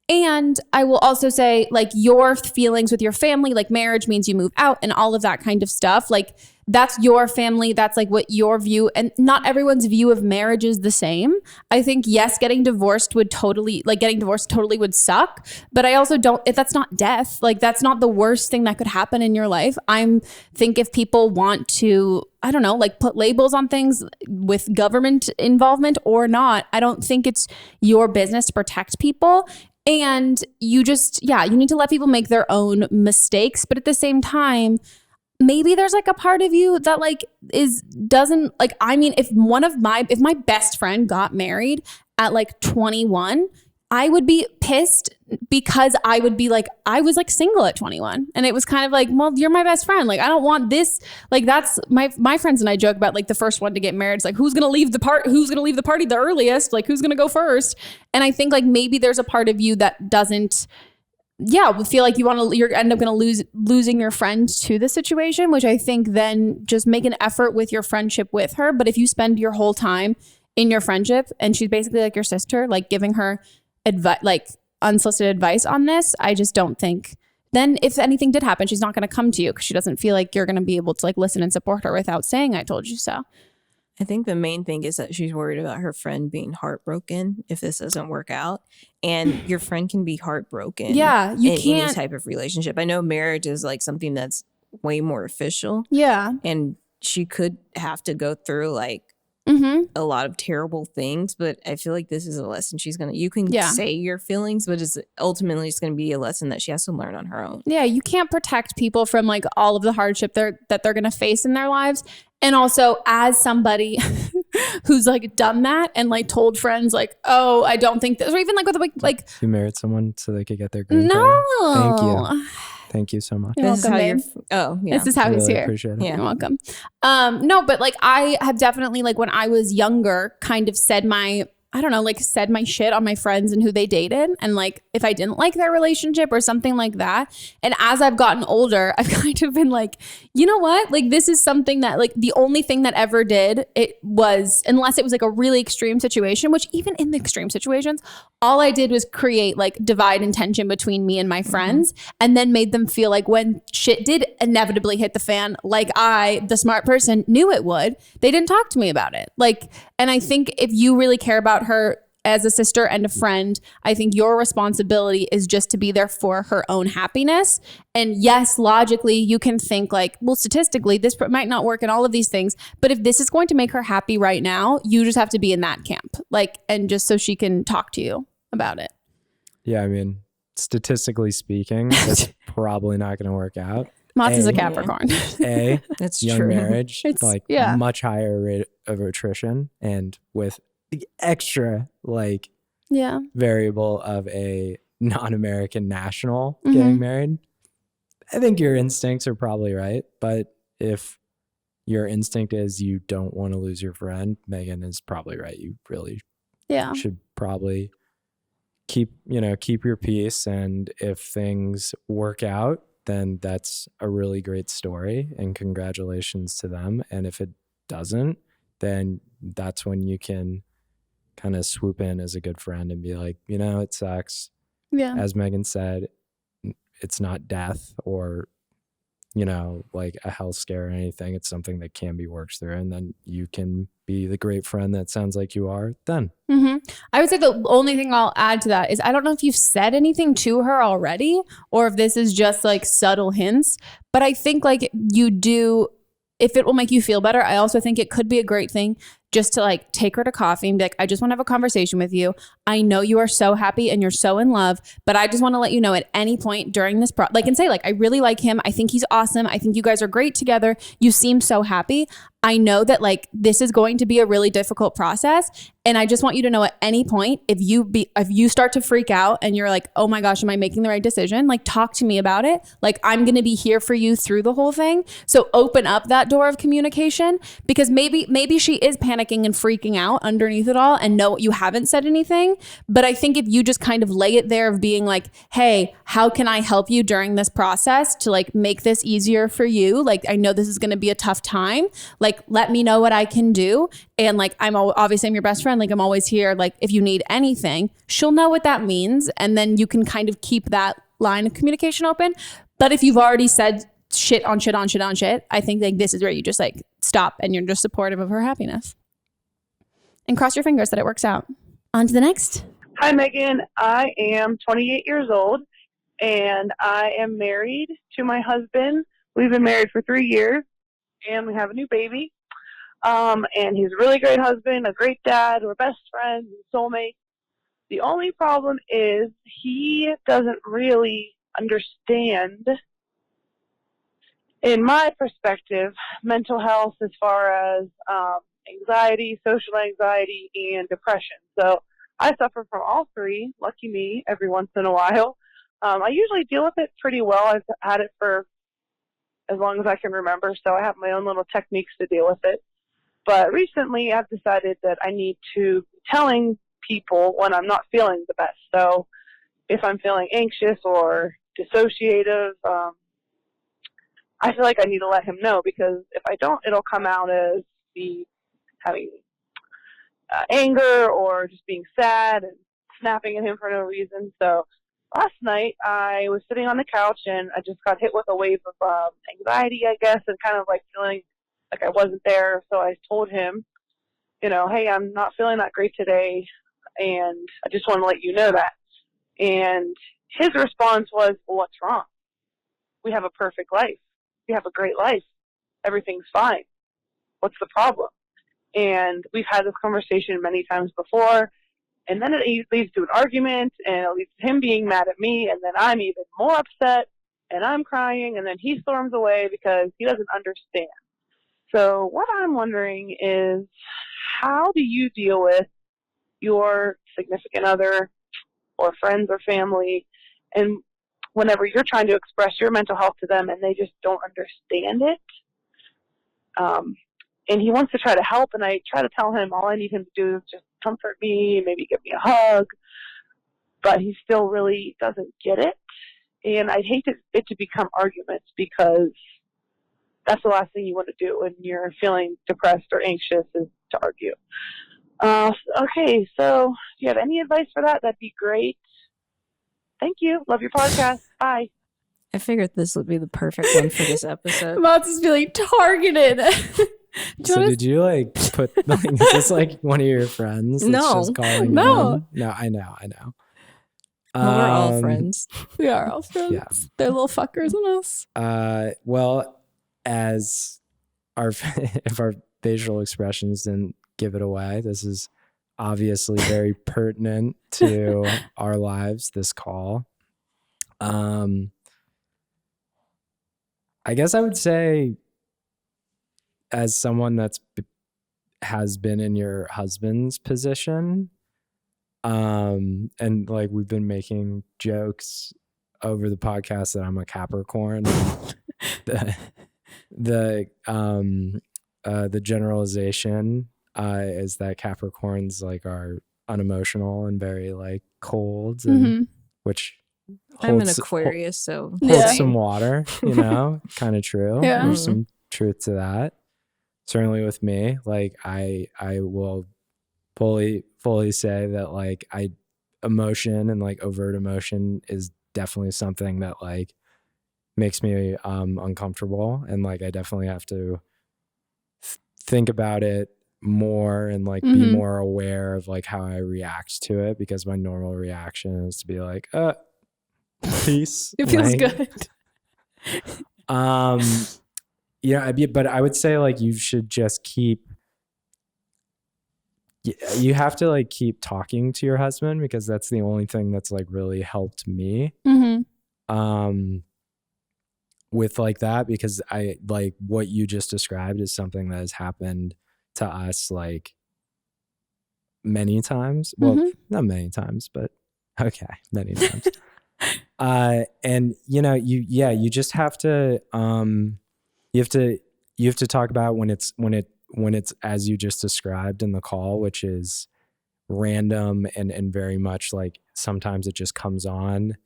And I will also say, like, your feelings with your family, like marriage means you move out and all of that kind of stuff. Like, that's your family. That's like what your view, and not everyone's view of marriage is the same. I think, yes, getting divorced totally would suck. But I also if that's not death, like that's not the worst thing that could happen in your life. I think if people want to, I don't know, like put labels on things with government involvement or not, I don't think it's your business to protect people. And you just, you need to let people make their own mistakes. But at the same time, maybe there's like a part of you that like doesn't like, I mean, if my best friend got married at like 21, I would be pissed, because I would be like, I was like single at 21. And it was kind of like, well, you're my best friend. Like, I don't want this. Like, that's my friends and I joke about like the first one to get married. It's like, who's going to leave the party the earliest? Like, who's going to go first? And I think like maybe there's a part of you that doesn't, feel like you end up going to losing your friend to the situation, which I think then just make an effort with your friendship with her. But if you spend your whole time in your friendship and she's basically like your sister, like giving her advice, like unsolicited advice on this, I just don't think then if anything did happen, she's not going to come to you because she doesn't feel like you're going to be able to like listen and support her without saying, I told you so. I think the main thing is that she's worried about her friend being heartbroken if this doesn't work out. And your friend can be heartbroken you in can't. any type of relationship. I know marriage is like something that's way more official. Yeah. And she could have to go through like a lot of terrible things, but I feel like this is a lesson you can say your feelings, but it's ultimately it's going to be a lesson that she has to learn on her own. Yeah, you can't protect people from like all of the hardship that they're going to face in their lives. And also, as somebody who's like done that and like told friends like, oh, I don't think this, or even like with like you married someone so they could get their green card. Thank you so much. You're welcome, babe. This is how he's here. Appreciate it. Yeah, you're welcome. No, but like I have definitely like when I was younger kind of said my I don't know, like said my shit on my friends and who they dated. And like, if I didn't like their relationship or something like that. And as I've gotten older, I've kind of been like, you know what? Like, this is something that like the only thing that ever did it was, unless it was like a really extreme situation, which even in the extreme situations, all I did was create like divide and tension between me and my friends, and then made them feel like when shit did inevitably hit the fan, like I, the smart person, knew it would, they didn't talk to me about it. Like, and I think if you really care about her as a sister and a friend, I think your responsibility is just to be there for her own happiness. And yes, logically, you can think like, well, statistically, this might not work in all of these things. But if this is going to make her happy right now, you just have to be in that camp, like, and just so she can talk to you about it. Yeah, I mean, statistically speaking, it's probably not going to work out. Mott's is a Capricorn. That's young true. marriage, It's, like much higher rate of attrition, and with the extra like variable of a non-American national getting married. I think your instincts are probably right, but if your instinct is you don't want to lose your friend, Meghan is probably right. You really should probably keep your peace, and if things work out, then that's a really great story and congratulations to them. And if it doesn't, then that's when you can kind of swoop in as a good friend and be like, it sucks. Yeah. As Meghan said, it's not death or, like a health scare or anything. It's something that can be worked through, and then you can be the great friend that sounds like you are then. I would say the only thing I'll add to that is I don't know if you've said anything to her already or if this is just like subtle hints, but I think like you do, if it will make you feel better, I also think it could be a great thing just to like take her to coffee and be like, I just want to have a conversation with you. I know you are so happy and you're so in love, but I just want to let you know at any point during this and say like, I really like him. I think he's awesome. I think you guys are great together. You seem so happy. I know that like this is going to be a really difficult process. And I just want you to know at any point, if you start to freak out and you're like, oh my gosh, am I making the right decision? Like, talk to me about it. Like, I'm going to be here for you through the whole thing. So open up that door of communication, because maybe she is panicking and freaking out underneath it all, and no, you haven't said anything. But I think if you just kind of lay it there of being like, hey, how can I help you during this process to like make this easier for you? Like, I know this is going to be a tough time. Like, let me know what I can do. And like, I'm your best friend. Like, I'm always here. Like, if you need anything, she'll know what that means. And then you can kind of keep that line of communication open. But if you've already said shit on shit on shit on shit, I think like this is where you just like stop and you're just supportive of her happiness. And cross your fingers that it works out. On to the next. Hi, Meghan. I am 28 years old, and I am married to my husband. We've been married for 3 years, and we have a new baby. And he's a really great husband, a great dad. We're best friends and soulmates. The only problem is he doesn't really understand, in my perspective, mental health as far as anxiety, social anxiety, and depression. So I suffer from all three. Lucky me, every once in a while. I usually deal with it pretty well. I've had it for as long as I can remember, so I have my own little techniques to deal with it. But recently I've decided that I need to be telling people when I'm not feeling the best. So if I'm feeling anxious or dissociative, I feel like I need to let him know, because if I don't, it'll come out as me having anger or just being sad and snapping at him for no reason. So last night I was sitting on the couch and I just got hit with a wave of anxiety, I guess, and kind of like feeling like I wasn't there. So I told him, hey, I'm not feeling that great today, and I just want to let you know that. And his response was, well, what's wrong? We have a perfect life. We have a great life. Everything's fine. What's the problem? And we've had this conversation many times before, and then it leads to an argument, and it leads to him being mad at me, and then I'm even more upset, and I'm crying, and then he storms away because he doesn't understand. So what I'm wondering is, how do you deal with your significant other or friends or family, and whenever you're trying to express your mental health to them and they just don't understand it? And he wants to try to help, and I try to tell him all I need him to do is just comfort me, maybe give me a hug, but he still really doesn't get it. And I'd hate it to become arguments, because that's the last thing you want to do when you're feeling depressed or anxious, is to argue. Okay, so if you have any advice for that, that'd be great. Thank you. Love your podcast. Bye. I figured this would be the perfect one for this episode. Mott's is feeling targeted. So did you like put, like, is this like one of your friends that's No. just calling No. in? No, I know. Well, we're all friends. We are all friends. Yeah. They're little fuckers in us. Well, as if our facial expressions didn't give it away, this is obviously very pertinent to our lives, this call. I guess I would say, as someone has been in your husband's position, and like we've been making jokes over the podcast that I'm a Capricorn. The generalization is that Capricorns like are unemotional and very like cold, and which I'm an Aquarius, so holds some water, kind of true. Yeah. There's some truth to that. Certainly with me, like I will fully say that like emotion and like overt emotion is definitely something that like makes me uncomfortable, and like I definitely have to think about it more and like be more aware of like how I react to it, because my normal reaction is to be like, peace. It feels good. But I would say like you should just you have to like keep talking to your husband, because that's the only thing that's like really helped me with like that, because I like what you just described is something that has happened to us like many times. Well, not many times, but okay, many times. And you just have to you have to talk about when it's as you just described in the call, which is random and very much like sometimes it just comes on,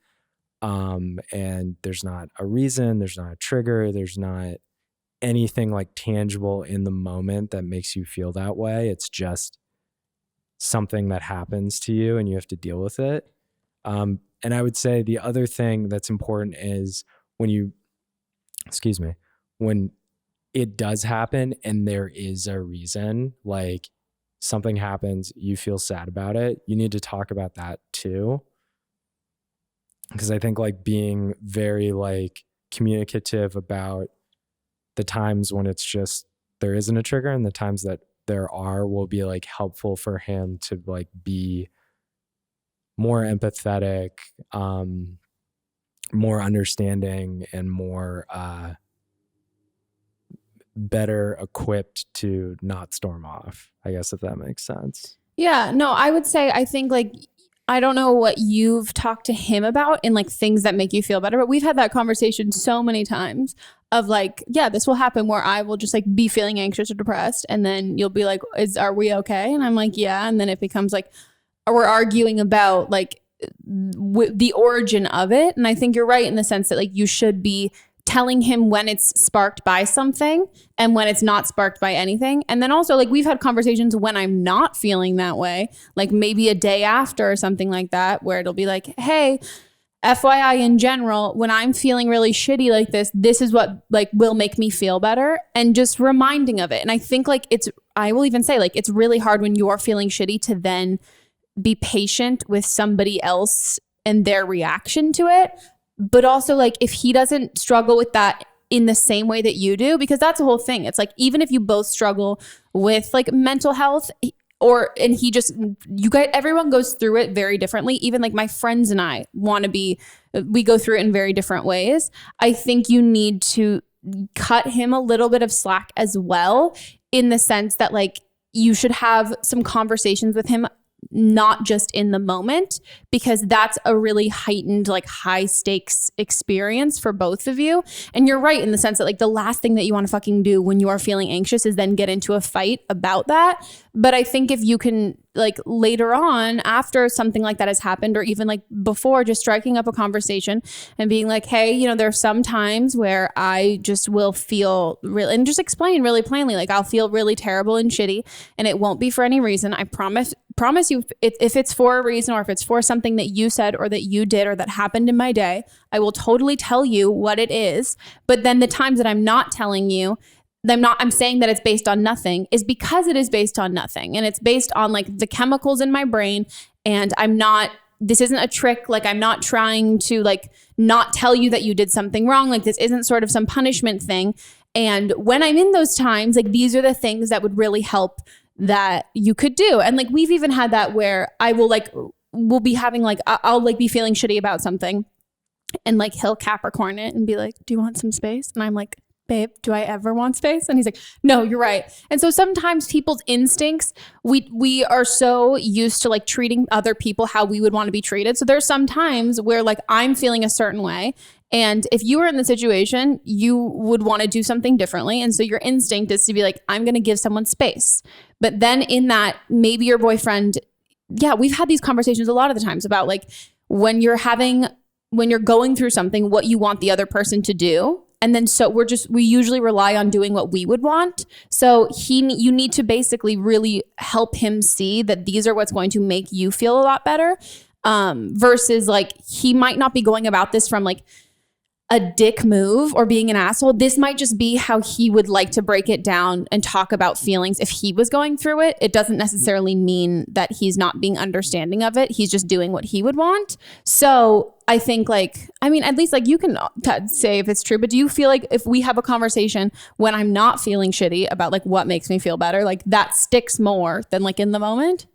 and there's not a reason, there's not a trigger, there's not anything like tangible in the moment that makes you feel that way. It's just something that happens to you and you have to deal with it. And I would say the other thing that's important is when it does happen and there is a reason, like something happens, you feel sad about it, you need to talk about that too. Because I think like being very like communicative about the times when it's just there isn't a trigger and the times that there are will be like helpful for him to like be more empathetic, more understanding, and more better equipped to not storm off, I guess, if that makes sense. Yeah, no, I would say, I think like, I don't know what you've talked to him about and like things that make you feel better, but we've had that conversation so many times of like, yeah, this will happen where I will just like be feeling anxious or depressed. And then you'll be like, are we okay? And I'm like, yeah. And then it becomes like, we're arguing about like the origin of it. And I think you're right in the sense that like you should be telling him when it's sparked by something and when it's not sparked by anything. And then also like we've had conversations when I'm not feeling that way, like maybe a day after or something like that, where it'll be like, hey, FYI in general, when I'm feeling really shitty like this is what like will make me feel better, and just reminding of it. And I think like I will even say like it's really hard when you're feeling shitty to then be patient with somebody else and their reaction to it. But also like if he doesn't struggle with that in the same way that you do, because that's the whole thing. It's like, even if you both struggle with like mental health everyone goes through it very differently. Even like my friends and I we go through it in very different ways. I think you need to cut him a little bit of slack as well, in the sense that like you should have some conversations with him, not just in the moment, because that's a really heightened, like high stakes experience for both of you. And you're right in the sense that like the last thing that you want to fucking do when you are feeling anxious is then get into a fight about that. But I think if you can, like, later on after something like that has happened, or even like before, just striking up a conversation and being like, hey, you know, there are some times where I just will feel really, and just explain really plainly, like, I'll feel really terrible and shitty, and it won't be for any reason. I promise you, if it's for a reason, or if it's for something that you said or that you did or that happened in my day, I will totally tell you what it is. But then the times that I'm not telling you, I'm saying that it's based on nothing, is because it is based on nothing. And it's based on like the chemicals in my brain. And this isn't a trick. Like, I'm not trying to like not tell you that you did something wrong. Like, this isn't sort of some punishment thing. And when I'm in those times, like, these are the things that would really help that you could do. And like, we've even had that where I will like, we'll be having like, I'll like be feeling shitty about something, and like he'll Capricorn it and be like, do you want some space? And I'm like, babe, do I ever want space? And he's like, no, you're right. And so sometimes people's instincts, we are so used to like treating other people how we would want to be treated. So there's some times where like I'm feeling a certain way, and if you were in the situation, you would want to do something differently. And so your instinct is to be like, I'm going to give someone space. But then in that, maybe your boyfriend, we've had these conversations a lot of the times about like when you're going through something, what you want the other person to do. And then so we usually rely on doing what we would want. So you need to basically really help him see that these are what's going to make you feel a lot better. Versus like, he might not be going about this from like a dick move or being an asshole. This might just be how he would like to break it down and talk about feelings if he was going through it. It doesn't necessarily mean that he's not being understanding of it. He's just doing what he would want. So I think like, I mean, at least like you can say if it's true, but do you feel like if we have a conversation when I'm not feeling shitty about like what makes me feel better, like that sticks more than like in the moment?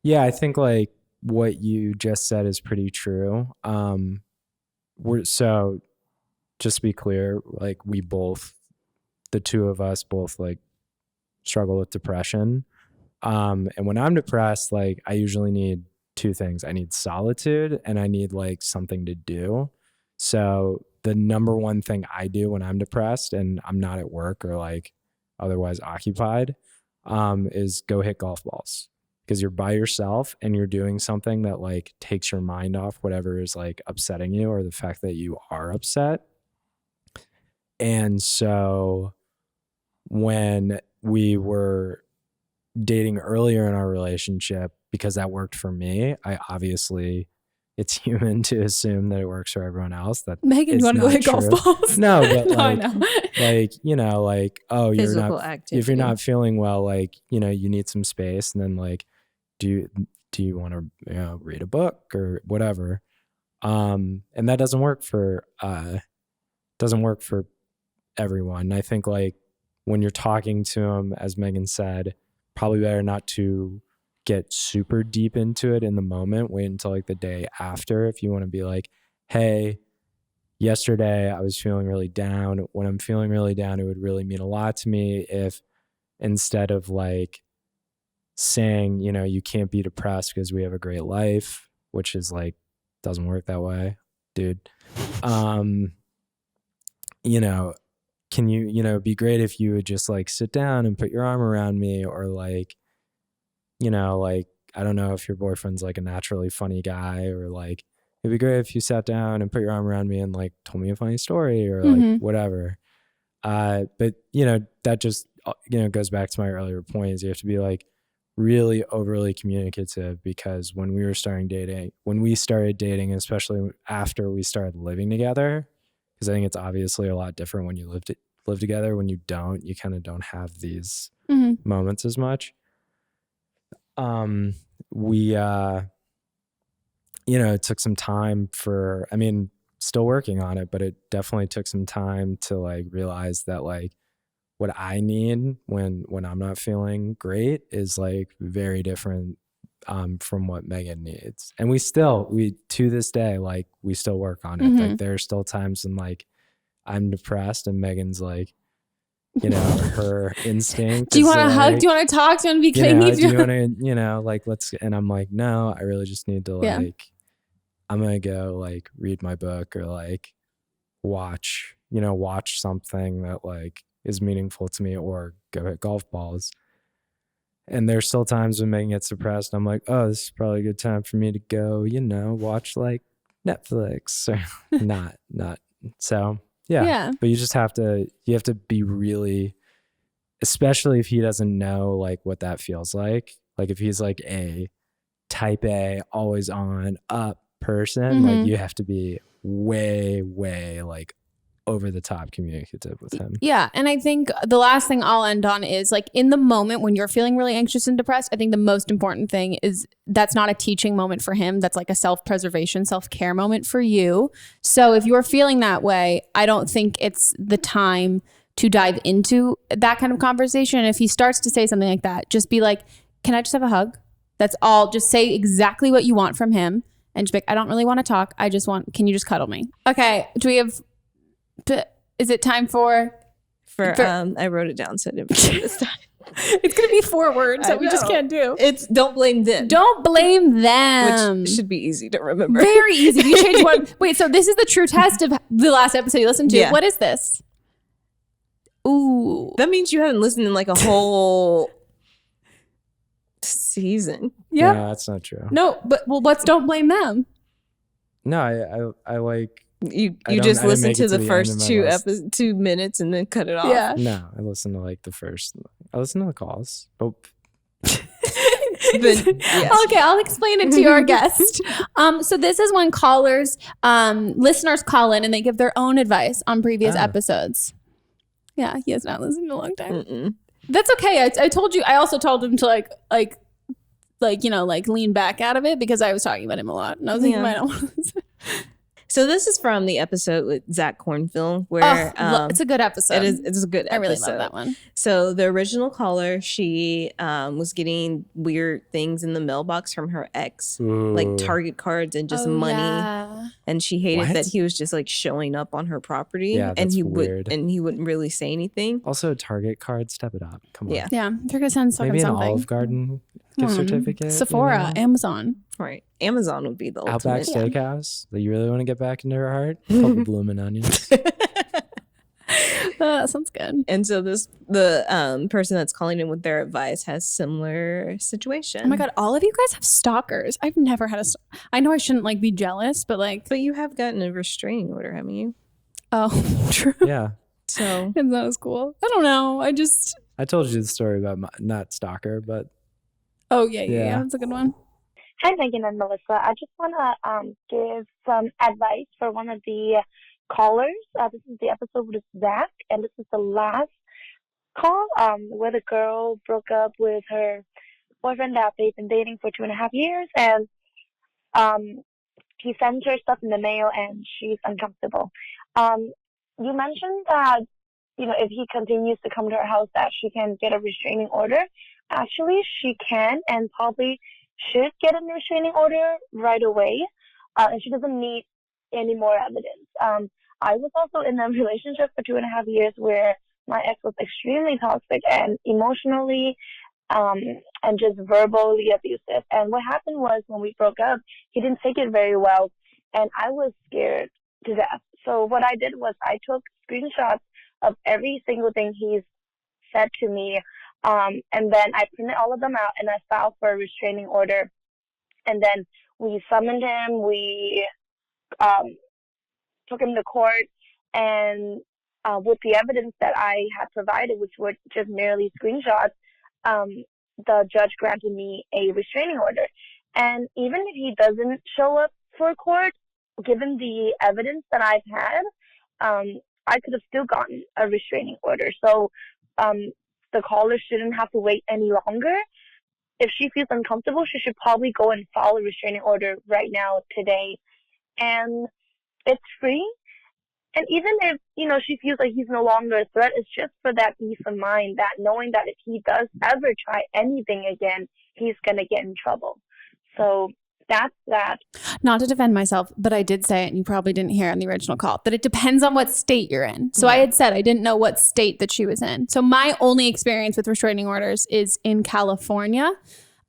Yeah, I think like what you just said is pretty true. So just to be clear, like the two of us both like struggle with depression. And when I'm depressed, like I usually need two things. I need solitude and I need like something to do. So the number one thing I do when I'm depressed and I'm not at work or like otherwise occupied, is go hit golf balls, because you're by yourself and you're doing something that like takes your mind off whatever is like upsetting you or the fact that you are upset. And so when we were dating earlier in our relationship, because that worked for me, it's human to assume that it works for everyone else. That Meghan, you want to go hit golf balls? No, but no, like, I know. like, you know, like, oh, Activity. if you're not feeling well, like, you know, you need some space. And then like, do you want to, you know, read a book or whatever? And that doesn't work for everyone. I think like when you're talking to him, as Meghan said, probably better not to get super deep into it in the moment. Wait until like the day after if you want to be like, hey, yesterday I was feeling really down. When I'm feeling really down, it would really mean a lot to me if instead of like saying, you know, you can't be depressed because we have a great life, which is like, doesn't work that way, dude. You know, can you know, it'd be great if you would just like sit down and put your arm around me, or like, you know, like, I don't know if your boyfriend's like a naturally funny guy, or like, it'd be great if you sat down and put your arm around me and like told me a funny story or like whatever. But you know, that just, you know, goes back to my earlier point, is you have to be like really overly communicative, because when we started dating, especially after we started living together, because I think it's obviously a lot different when you live together. When you don't, you kind of don't have these moments as much. We, you know, it took some time still working on it, but it definitely took some time to like realize that like what I need when I'm not feeling great is like very different from what Meghan needs. And we to this day, like we still work on it. Like there are still times when like I'm depressed and Meghan's like, you know, her instinct. Do you want to like, hug? Do you want to talk? Do you want to be clingy? Do you want to, you know, like and I'm like, no, I really just need to like, I'm going to go like read my book or like watch something that like is meaningful to me, or go hit golf balls. And there's still times when Megan gets depressed. I'm like, oh, this is probably a good time for me to go, watch like Netflix or not. So yeah. But you just have to be really, especially if he doesn't know like what that feels like. Like if he's like a type A, always on up person, like you have to be way, way like over the top communicative with him. Yeah. And I think the last thing I'll end on is like in the moment when you're feeling really anxious and depressed, I think the most important thing is that's not a teaching moment for him. That's like a self-preservation, self-care moment for you. So if you're feeling that way, I don't think it's the time to dive into that kind of conversation. And if he starts to say something like that, just be like, can I just have a hug? That's all. Just say exactly what you want from him. And just be like, I don't really want to talk. Can you just cuddle me? Okay. Is it time for I wrote it down so I didn't forget this time. It's going to be 4 words that we just can't do. It's don't blame them. Don't blame them. Which should be easy to remember. Very easy. You change one. Wait, so this is the true test of the last episode you listened to. Yeah. What is this? Ooh. That means you haven't listened in like a whole season. Yeah. No, that's not true. No, but what's don't blame them? No, I like... You just listen to the first 2 minutes and then cut it off. Yeah. No, I listen to like I listen to the calls. But yes. Okay, I'll explain it to your guest. So this is when listeners call in and they give their own advice on previous episodes. Yeah, he has not listened in a long time. Mm-mm. That's okay. I told you. I also told him to like lean back out of it because I was talking about him a lot, and I was like, you might not want to listen. So this is from the episode with Zach Cornfield, where it's a good episode. It's a good episode. I really love that one. So the original caller, she was getting weird things in the mailbox from her ex, like Target cards and just money. Yeah. And she hated that he was just like showing up on her property. Yeah, that's weird. He wouldn't really say anything. Also, Target card, step it up. Come on. Yeah, they're gonna send maybe something. An Olive Garden gift certificate. Sephora, Amazon. Right. Amazon would be the ultimate. Outback Steakhouse. That you really want to get back into her heart? A couple blooming onions. That sounds good. And so the person that's calling in with their advice has similar situation. Oh my God, all of you guys have stalkers. I've never had I know I shouldn't be jealous, but But you have gotten a restraining order, haven't you? Oh, true. Yeah. So it's not as cool. I don't know. I told you the story about not stalker, but. Oh yeah. That's a good one. Hi, Megan and Melissa. I just want to give some advice for one of the callers. This is the episode with Zach, and this is the last call where the girl broke up with her boyfriend that they've been dating for 2.5 years, and he sends her stuff in the mail, and she's uncomfortable. You mentioned that, if he continues to come to her house, that she can get a restraining order. Actually, she can and probably should get a restraining order right away, and she doesn't need any more evidence. I was also in a relationship for 2.5 years where my ex was extremely toxic and emotionally and just verbally abusive. And what happened was when we broke up, he didn't take it very well, and I was scared to death. So what I did was I took screenshots of every single thing he's said to me, and then I printed all of them out and I filed for a restraining order. And then we summoned him, we took him to court, and with the evidence that I had provided, which were just merely screenshots, the judge granted me a restraining order. And even if he doesn't show up for court, given the evidence that I've had, I could have still gotten a restraining order. So the caller shouldn't have to wait any longer. If she feels uncomfortable, she should probably go and file a restraining order right now, today. And it's free. And even if, she feels like he's no longer a threat, it's just for that peace of mind, that knowing that if he does ever try anything again, he's going to get in trouble. So that's that. Not to defend myself, but I did say it, and you probably didn't hear on the original call, that it depends on what state you're in. So I had said I didn't know what state that she was in. So my only experience with restraining orders is in California.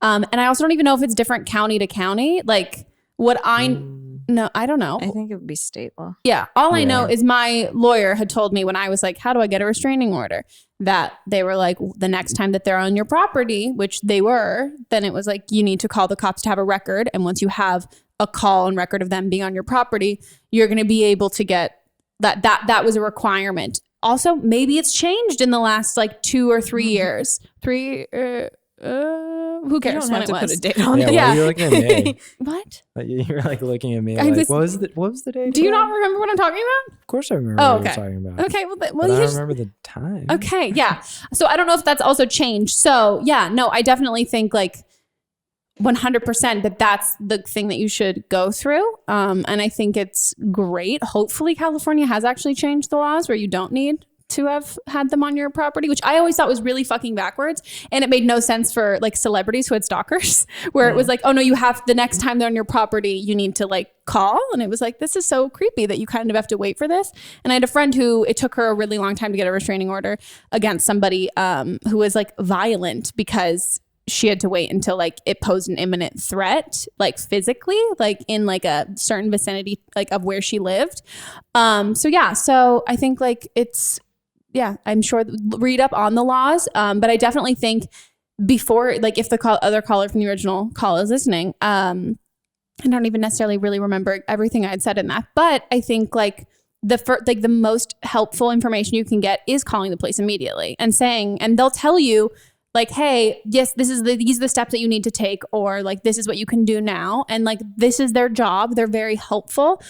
And I also don't even know if it's different county to county. Like what I... No, I don't know. I think it would be state law. Yeah. All I know is my lawyer had told me when I was like, how do I get a restraining order? That they were like, the next time that they're on your property, which they were, then it was like, you need to call the cops to have a record. And once you have a call and record of them being on your property, you're going to be able to get that was a requirement. Also, maybe it's changed in the last like 2 or 3 years. Who cares? You don't when have to it put was. a date on it. Why are you looking at me? What? You're like looking at me I like, was- what was the date? Do you not remember what I'm talking about? Of course I remember Oh, what you're okay. talking about. Okay, well, But you I don't just, remember the time. okay, yeah. So I don't know if that's also changed. So yeah, no, I definitely think like 100% that's the thing that you should go through. And I think it's great. Hopefully California has actually changed the laws where you don't need to have had them on your property, which I always thought was really fucking backwards. And it made no sense for like celebrities who had stalkers, where it was like, oh no, you have, the next time they're on your property, you need to like call. And it was like, this is so creepy that you kind of have to wait for this. And I had a friend who, it took her a really long time to get a restraining order against somebody who was like violent, because she had to wait until like it posed an imminent threat, like physically, like in like a certain vicinity, like of where she lived. So yeah, so I think like it's, yeah, I'm sure read up on the laws. But I definitely think before, like if the other caller from the original call is listening, I don't even necessarily really remember everything I had said in that, but I think like the most helpful information you can get is calling the police immediately and saying, and they'll tell you like, hey, yes, these are the steps that you need to take, or like, this is what you can do now. And like, this is their job. They're very helpful.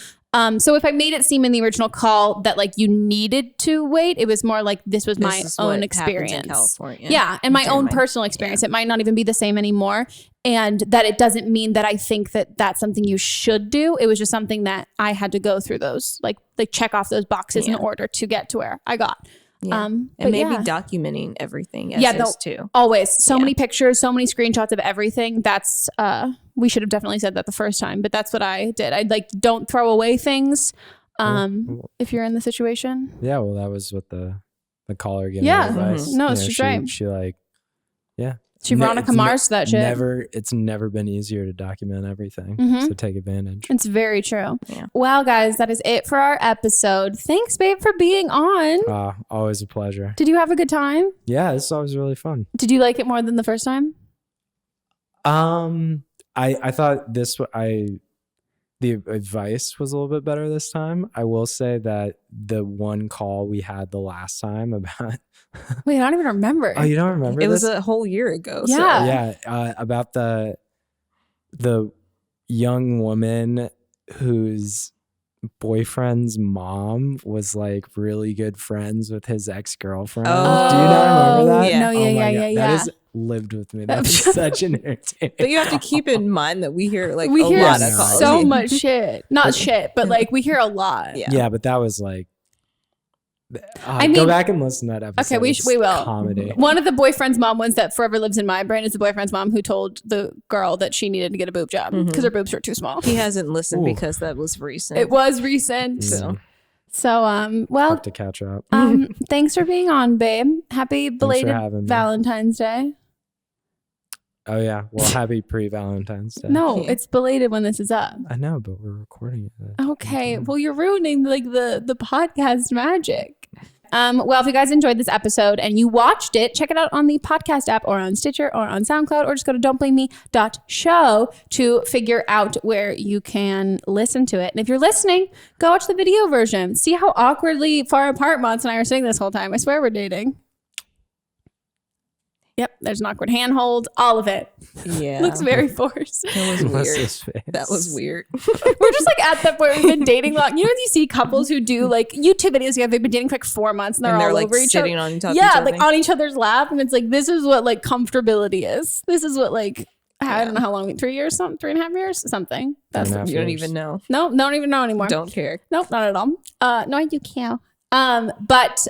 So if I made it seem in the original call that like you needed to wait, it was more like this was my own experience in California. Yeah, and my own personal experience. It might not even be the same anymore, and that it doesn't mean that I think that that's something you should do. It was just something that I had to go through those like check off those boxes in order to get to where I got. Yeah. And maybe documenting everything as is too. Always. So many pictures, so many screenshots of everything. That's we should have definitely said that the first time, but that's what I did. I'd like, don't throw away things if you're in the situation. Yeah, well, that was what the caller gave me Yeah. advice. No, You know, she's right. She like, yeah. She Veronica Mars that shit. It's never been easier to document everything. So take advantage. It's very true. Yeah. Well, guys, that is it for our episode. Thanks, babe, for being on. Always a pleasure. Did you have a good time? Yeah, this is always really fun. Did you like it more than the first time? I thought the advice was a little bit better this time. I will say that the one call we had the last time about Wait, I don't even remember. Oh, you don't remember It this? was a whole year ago. Yeah. Yeah, about the young woman whose boyfriend's mom was like really good friends with his ex-girlfriend. Oh, do you not remember that? yeah. No, yeah, Oh my yeah, God, yeah. That has lived with me. That was such an entertaining. But you have to keep in mind that we hear like we a hear lot of calls. so much shit. Not shit, but like we hear a lot. Yeah. But that was like I go mean- back and listen to that episode. Okay, we It's will. comedy. One of the boyfriend's mom ones that forever lives in my brain is the boyfriend's mom who told the girl that she needed to get a boob job because her boobs were too small. He hasn't listened Ooh. because that was recent. It was recent. So, well, Have to catch up. thanks for being on, babe. Happy belated having me. Valentine's Day. Oh yeah. Well, happy pre-Valentine's Day. No, Yeah. it's belated when this is up. I know, but we're recording it. Okay. Well, you're ruining like the podcast magic. Well, if you guys enjoyed this episode and you watched it, check it out on the podcast app or on Stitcher or on SoundCloud, or just go to don'tblameme.show to figure out where you can listen to it. And if you're listening, go watch the video version. See how awkwardly far apart Mons and I are sitting this whole time. I swear we're dating. Yep, there's an awkward handhold, all of it. Yeah. Looks very forced. That was What's weird. his face? That was weird. We're just like at that point we've been dating long. You know, you see couples who do like YouTube videos together, they've been dating for like 4 months and they're all like over each other. sitting on top of Yeah, each other. like on each other's lap. And it's like, this is what like comfortability is. This is what like, I don't know how long, 3 years, something, 3.5 years, something. That's Three and a half You don't years. even know. no, don't even know anymore. Don't care. Nope, not at all. No, you can't. But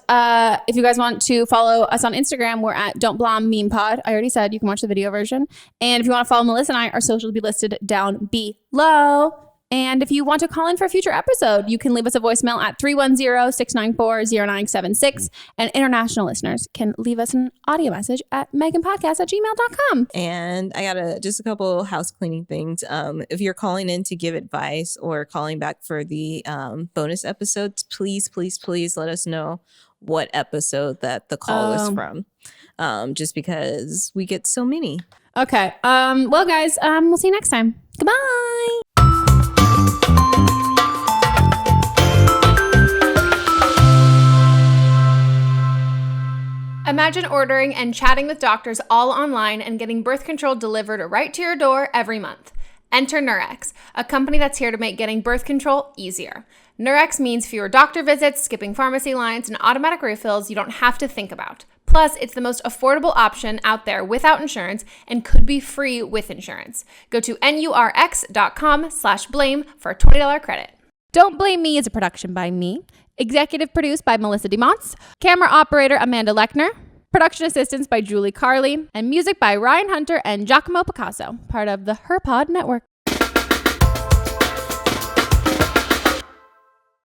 if you guys want to follow us on Instagram, we're at Don't Blom Meme Pod. I already said you can watch the video version. And if you want to follow Melissa and I, our socials will be listed down below. And if you want to call in for a future episode, you can leave us a voicemail at 310-694-0976. And international listeners can leave us an audio message at meghanpodcast@gmail.com. And I got just a couple house cleaning things. If you're calling in to give advice or calling back for the bonus episodes, please let us know what episode that the call is from. Just because we get so many. Okay. Well, guys, we'll see you next time. Goodbye. Imagine ordering and chatting with doctors all online and getting birth control delivered right to your door every month. Enter Nurx, a company that's here to make getting birth control easier. Nurx means fewer doctor visits, skipping pharmacy lines, and automatic refills you don't have to think about. Plus, it's the most affordable option out there without insurance and could be free with insurance. Go to nurx.com/blame for a $20 credit. Don't Blame Me is a production by me. Executive produced by Melissa DeMonts. Camera operator Amanda Lechner. Production assistance by Julie Carley. And music by Ryan Hunter and Giacomo Picasso, part of the HerPod Network.